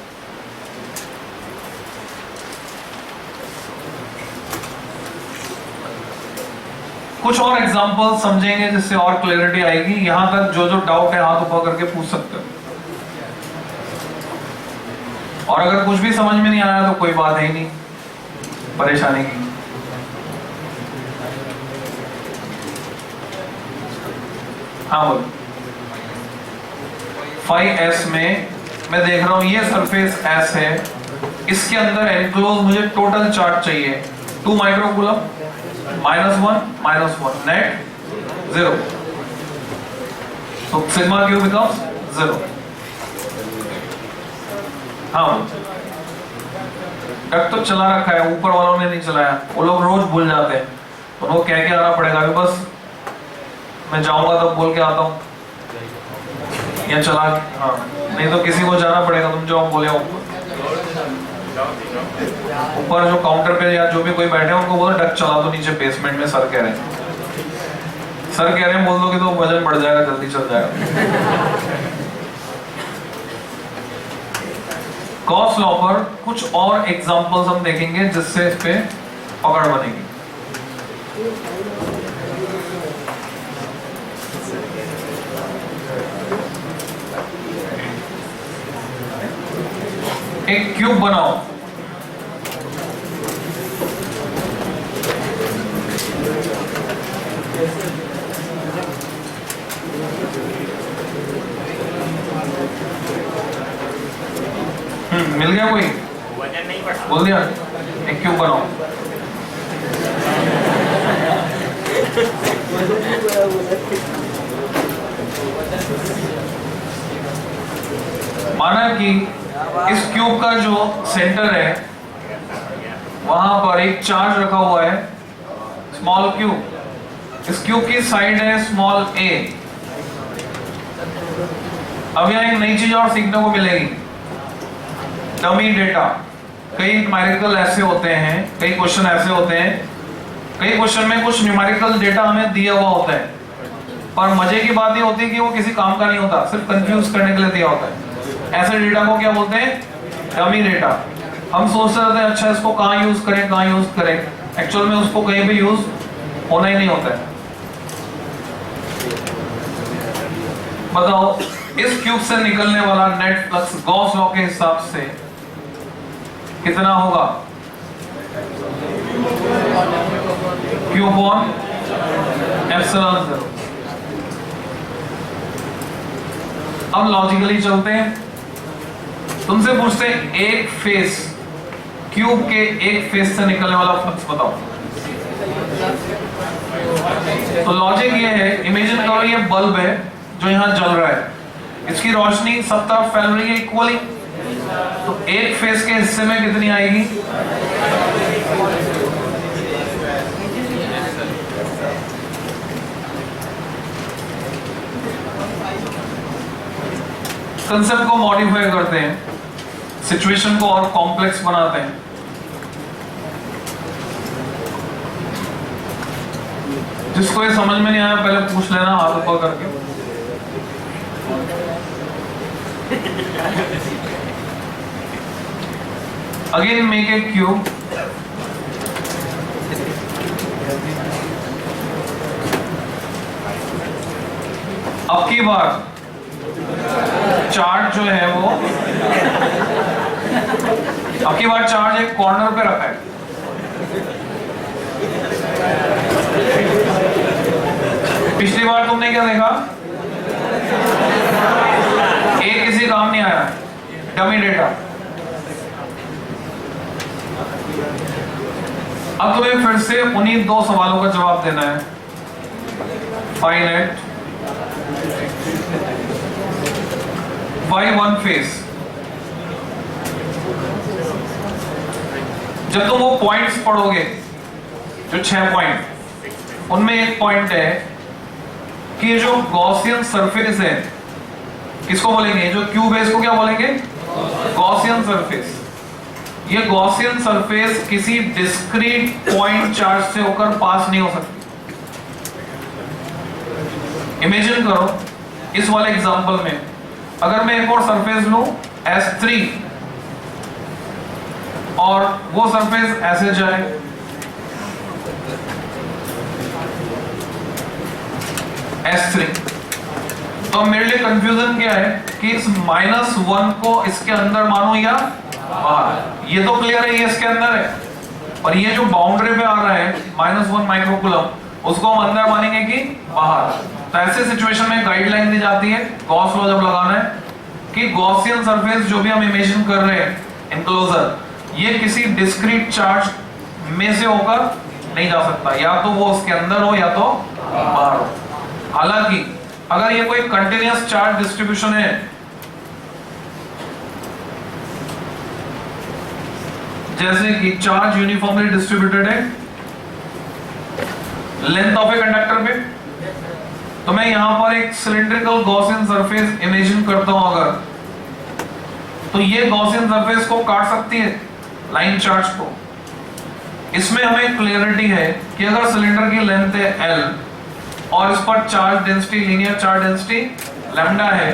कुछ और एग्जांपल समझेंगे जिससे और क्लैरिटी आएगी। यहां तक जो जो डाउट है हाथ ऊपर करके पूछ सकते हो, और अगर कुछ भी समझ में नहीं आया तो कोई बात है ही नहीं परेशानी की। हाँ बोलो। 5s में मैं देख रहा हूं ये सरफेस S है, इसके अंदर एनक्लोज मुझे टोटल चार्ज चाहिए 2 माइक्रोकूलम, -1 नेट 0, तो सिग्मा क्यू बिकम्स 0। हाँ डक तो चला रखा है, ऊपर वालों ने नहीं चलाया, वो लोग रोज भूल जाते हैं, उनको कह के आना पड़ेगा कि बस मैं जाऊंगा तब बोल के आता हूँ या चला। हाँ नहीं तो किसी को जाना पड़ेगा, तुम जाओ बोले ऊपर जो काउंटर पे या जो भी कोई बैठे उनको बोलो डक चला दो नीचे बेसमेंट में, सर कह रहे हैं, सर कह रहे हैं बोल दो कि तो वजन बढ़ जाएगा, जल्दी चल जाएगा। गॉस लॉ पर कुछ और एग्जांपल्स हम देखेंगे जिससे इस पे पकड़ बनेगी। एक क्यूब बनाओ, मिल गया कोई? वजन नहीं बढ़ा, बोल दिया। एक क्यूब बनाओ, माना कि इस क्यूब का जो सेंटर है वहां पर एक चार्ज रखा हुआ है स्मॉल क्यू, इस क्यूब की साइड है स्मॉल a। अब यहां एक नई चीज और सीखने को मिलेगी, डमी डेटा। कई न्यूमेरिकल ऐसे होते हैं, कई क्वेश्चन ऐसे होते हैं, कई क्वेश्चन में कुछ न्यूमेरिकल डेटा हमें दिया हुआ होता है, पर मजे की बात ये होती है कि वो किसी काम का नहीं होता, सिर्फ कंफ्यूज करने के लिए दिया होता है। ऐसे डेटा को क्या बोलते हैं? Dummy data. हम सोचते रहते हैं अच्छा इसको कहाँ यूज करें, कहाँ यूज करें, एक्चुअल में उसको कहीं भी यूज होना ही नहीं होता है। बताओ इस क्यूब से निकलने वाला नेट फ्लक्स गॉस लॉ के हिसाब से कितना होगा? Q upon epsilon 0। अब लॉजिकली चलते हैं, तुमसे पूछते हैं एक फेस, क्यूब के एक फेस से निकलने वाला फ्लक्स बताओ। तो लॉजिक ये है, इमेजिन करो ये बल्ब है जो यहां जल रहा है, इसकी रोशनी सब तरफ फैल रही है इक्वली, तो एक फेस के हिस्से में कितनी आएगी? कंसेप्ट को मॉडिफाई करते हैं, सिचुएशन को और कॉम्प्लेक्स बनाते हैं। जिसको ये समझ में नहीं आया पहले पूछ लेना हाथ ऊपर करके। अगेन मेक ए क्यूब, अब की बार चार्ज जो है वो अब की बार चार्ज एक कॉर्नर पे रखा है। पिछली बार तुमने क्या देखा, ए किसी काम नहीं आया, डमी डेटा। अब तुम्हें फिर से उन्हीं दो सवालों का जवाब देना है। Find it by one face. जब तुम वो पॉइंट्स पढ़ोगे, जो 6 पॉइंट, उनमें एक पॉइंट है कि जो गॉसियन सरफेस है, किसको बोलेंगे, जो क्यूब है इसको क्या बोलेंगे, गॉसियन सरफेस। ये गॉसियन सरफेस किसी डिस्क्रीट पॉइंट चार्ज से होकर पास नहीं हो सकती। इमेजिन करो इस वाले एग्जांपल में अगर मैं एक और सरफेस लूं S3 और वो सरफेस ऐसे जाए, S3, तो मेरे लिए कंफ्यूजन क्या है कि इस -1 को इसके अंदर मानो या बाहर। ये तो क्लियर है, ये इसके अंदर है, और ये जो बाउंड्री पे आ रहा है -1 माइक्रोकूलम, उसको हम अंदर मानेंगे कि बाहर। तो ऐसे सिचुएशन में गाइडलाइन दी जाती है गॉस लॉ जब लगाना है कि गॉसियन सरफेस जो भी हम इमेजिन कर रहे हैं एनक्लोजर, ये किसी डिस्क्रीट चार्ज में से होकर नहीं जा सकता, या तो वो उसके अंदर हो या तो बाहर हो। हालांकि अगर ये कोई कंटिन्यूअस चार्ज डिस्ट्रीब्यूशन है, जैसे कि चार्ज यूनिफॉर्मली डिस्ट्रीब्यूटेड है लेंथ ऑफ ए कंडक्टर पे, तो मैं यहां पर एक सिलिंड्रिकल गॉसियन सरफेस इमेजिन करता हूं अगर, तो ये गॉसियन सरफेस को काट सकती है लाइन चार्ज को। इसमें हमें क्लियरिटी है कि अगर सिलेंडर की लेंथ है L और इस पर charge density, linear charge density lambda है,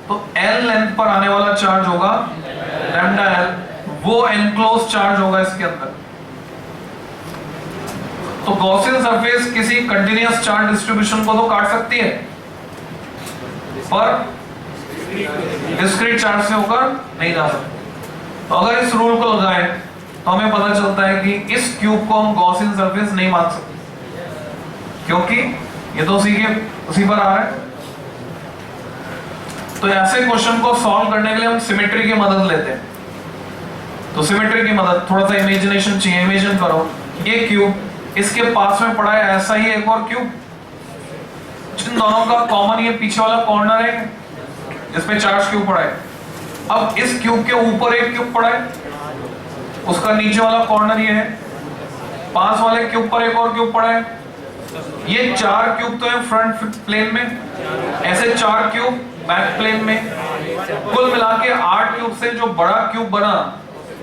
तो L लेंथ पर आने वाला चार्ज होगा लैम्डा L, वो एनक्लोज चार्ज होगा इसके अंदर। तो गॉसियन सरफेस किसी कंटिन्यूअस चार्ज डिस्ट्रीब्यूशन को तो काट सकती है, पर डिस्क्रीट चार्ज से होकर नहीं जा सकती। तो अगर इस रूल को लगाएं तो हमें पता चलता है कि इस क्यूब को हम गॉसियन सरफेस नहीं मान सकते, क्योंकि ये तो उसी पर आ रहा है। तो ऐसे क्वेश्चन को सॉल्व करने के लिए हम सिमेट्री की मदद लेते हैं। तो सिमेट्री की मदद, थोड़ा सा इमेजिनेशन चाहिए। इमेजिन करो ये क्यूब, इसके पास में पड़ा है ऐसा ही एक और क्यूब, जिन दोनों का कॉमन ये पीछे वाला कॉर्नर है जिसपे चार्ज क्यूब पड़ा है। अब इस क्यूब के ऊपर एक क्यूब पड़ा है, उसका नीचे वाला कॉर्नर ये है, पास वाले क्यूब पर एक और क्यूब पड़ा है। ये 4 क्यूब तो है फ्रंट प्लेन में, ऐसे 4 क्यूब बैक प्लेन में, कुल मिला के 8 क्यूब से जो बड़ा क्यूब बना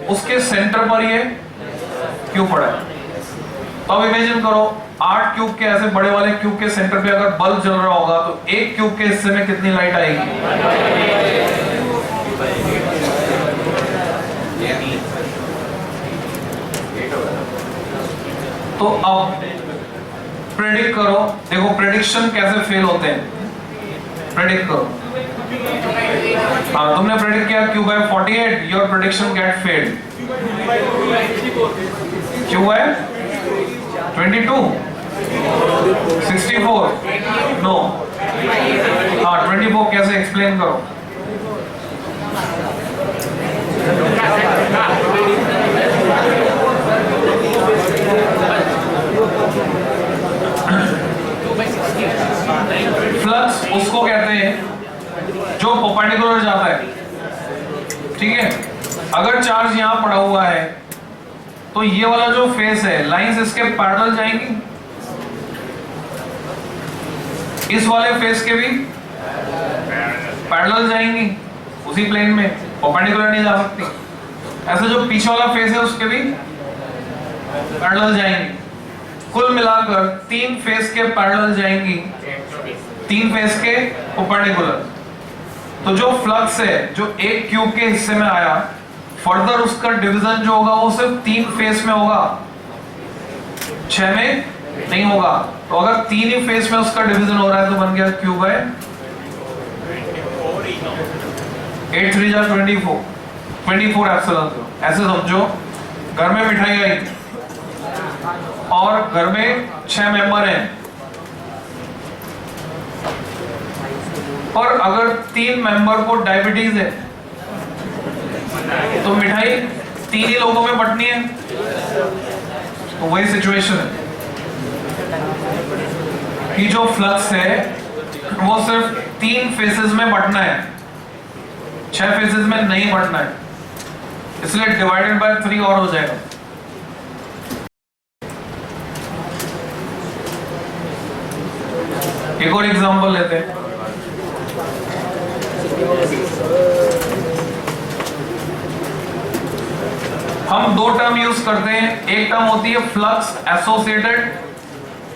उसके सेंटर पर ये क्यूब पड़ा है। तो अब इमेजिन करो 8 क्यूब के ऐसे बड़े वाले क्यूब के सेंटर पे अगर बल्ब जल रहा होगा तो एक क्यूब के हिस्से में कितनी लाइट आएगी? तो अब प्रेडिक्ट करो, देखो प्रेडिक्शन कैसे फेल होते हैं, प्रेडिक्ट करो। हाँ, तुमने प्रेडिक्ट किया क्यूब है 48, your prediction get failed. Cube है 22, 64, नो। हाँ 24 कैसे, एक्सप्लेन करो। फ्लक्स उसको कहते हैं जो परपेंडिकुलर जाता है, ठीक है। अगर चार्ज यहां पड़ा हुआ है तो ये वाला जो फेस है, लाइंस इसके पैरेलल जाएंगी, इस वाले फेस के भी पैरेलल जाएंगी उसी प्लेन में, परपेंडिकुलर नहीं जा सकती। ऐसे जो पीछे वाला फेस है उसके भी पैरेलल जाएंगी। कुल मिलाकर 3 फेस के पैरेलल जाएंगी, 3 फेस के परपेंडिकुलर। तो जो फ्लक्स है जो एक क्यूब के हिस्से में आया, फर्दर उसका डिवीजन जो होगा वो सिर्फ 3 फेस में होगा, 6 में नहीं होगा। तो अगर 3 ही फेस में उसका डिवीजन हो रहा है तो बन गया क्यूब है 8 3 जा 24 एप्सिलॉन 0। ऐसे समझो घर में मिठाई आई और घर में 6 मेंबर हैं, और अगर 3 मेंबर को डायबिटीज है तो मिठाई 3 ही लोगों में बंटनी है। तो वही सिचुएशन है कि जो फ्लक्स है वो सिर्फ 3 फेसेस में बंटना है, 6 फेसेस में नहीं बंटना है, इसलिए डिवाइडेड बाय 3 और हो जाएगा। एक और एग्जांपल लेते हैं। हम 2 टर्म यूज करते हैं, एक टर्म होती है फ्लक्स एसोसिएटेड,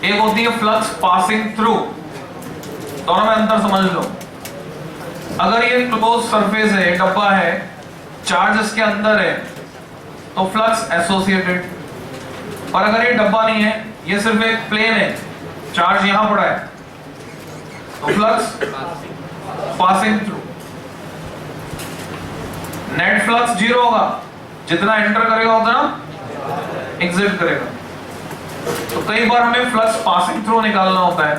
एक होती है फ्लक्स पासिंग थ्रू। दोनों में अंतर समझ लो। अगर ये क्लोज सरफेस है, डब्बा है, चार्ज इसके अंदर है तो फ्लक्स एसोसिएटेड। और अगर ये डब्बा नहीं है, ये सिर्फ एक प्लेन है, चार्ज यहां पड़ा है, तो flux passing through. Net flux 0 होगा, जितना एंटर करेगा उतना एग्जिट करेगा। तो कई बार हमें फ्लक्स पासिंग थ्रू निकालना होता है।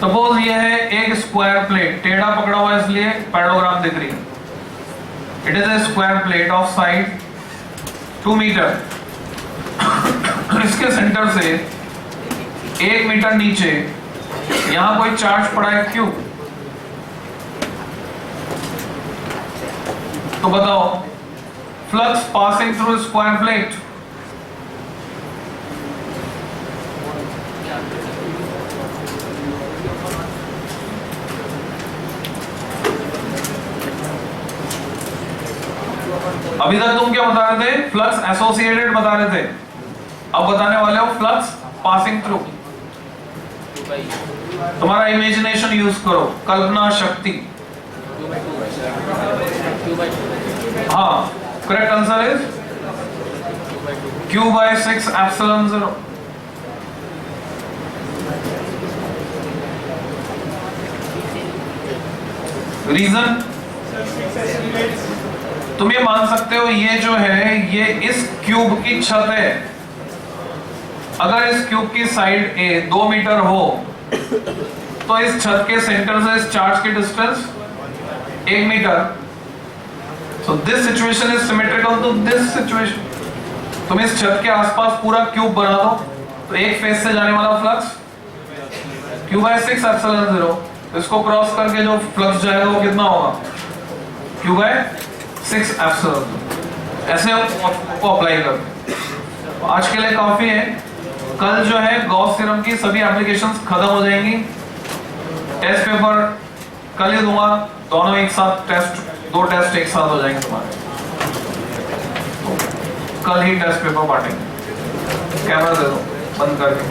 सपोज ये है एक स्क्वायर प्लेट, टेढ़ा पकड़ा हुआ है इसलिए पैरालोग्राम दिख रही है। It is a square plate of side 2 metre. इसके सेंटर से 1 मीटर नीचे यहां कोई चार्ज पड़ा है क्यू। तो बताओ flux passing through square plate. अभी तक तुम क्या बता रहे थे? फ्लक्स एसोसिएटेड बता रहे थे, अब बताने वाले हो फ्लक्स पासिंग थ्रू। तुम्हारा इमेजिनेशन यूज करो, कल्पना शक्ति। हाँ, correct answer is Q/6 epsilon 0। Reason तुम ये मान सकते हो, ये जो है ये इस क्यूब की छत है। अगर इस क्यूब की साइड A 2 मीटर हो तो इस छत के सेंटर से इस चार्ज की distance 1 metre. So this situation is symmetrical to this situation। तुम इस छत के आसपास पूरा क्यूब बना दो तो एक फेस से जाने वाला फ्लक्स Q/6 एप्सिलॉन 0। इसको क्रॉस करके जो फ्लक्स जाएगा वो कितना होगा? Q/6 epsilon. ऐसे को अप्लाई करते। आज के लिए काफी है। कल जो है गॉस थ्योरम की सभी एप्लीकेशंस खत्म हो जाएंगी। टेस्ट पेपर कल ही दूंगा, दोनों एक साथ टेस्ट, 2 टेस्ट एक साथ हो जाएंगे तुम्हारे। तो कल ही टेस्ट पेपर बांटेंगे। कैमरा दे दो बंद करके।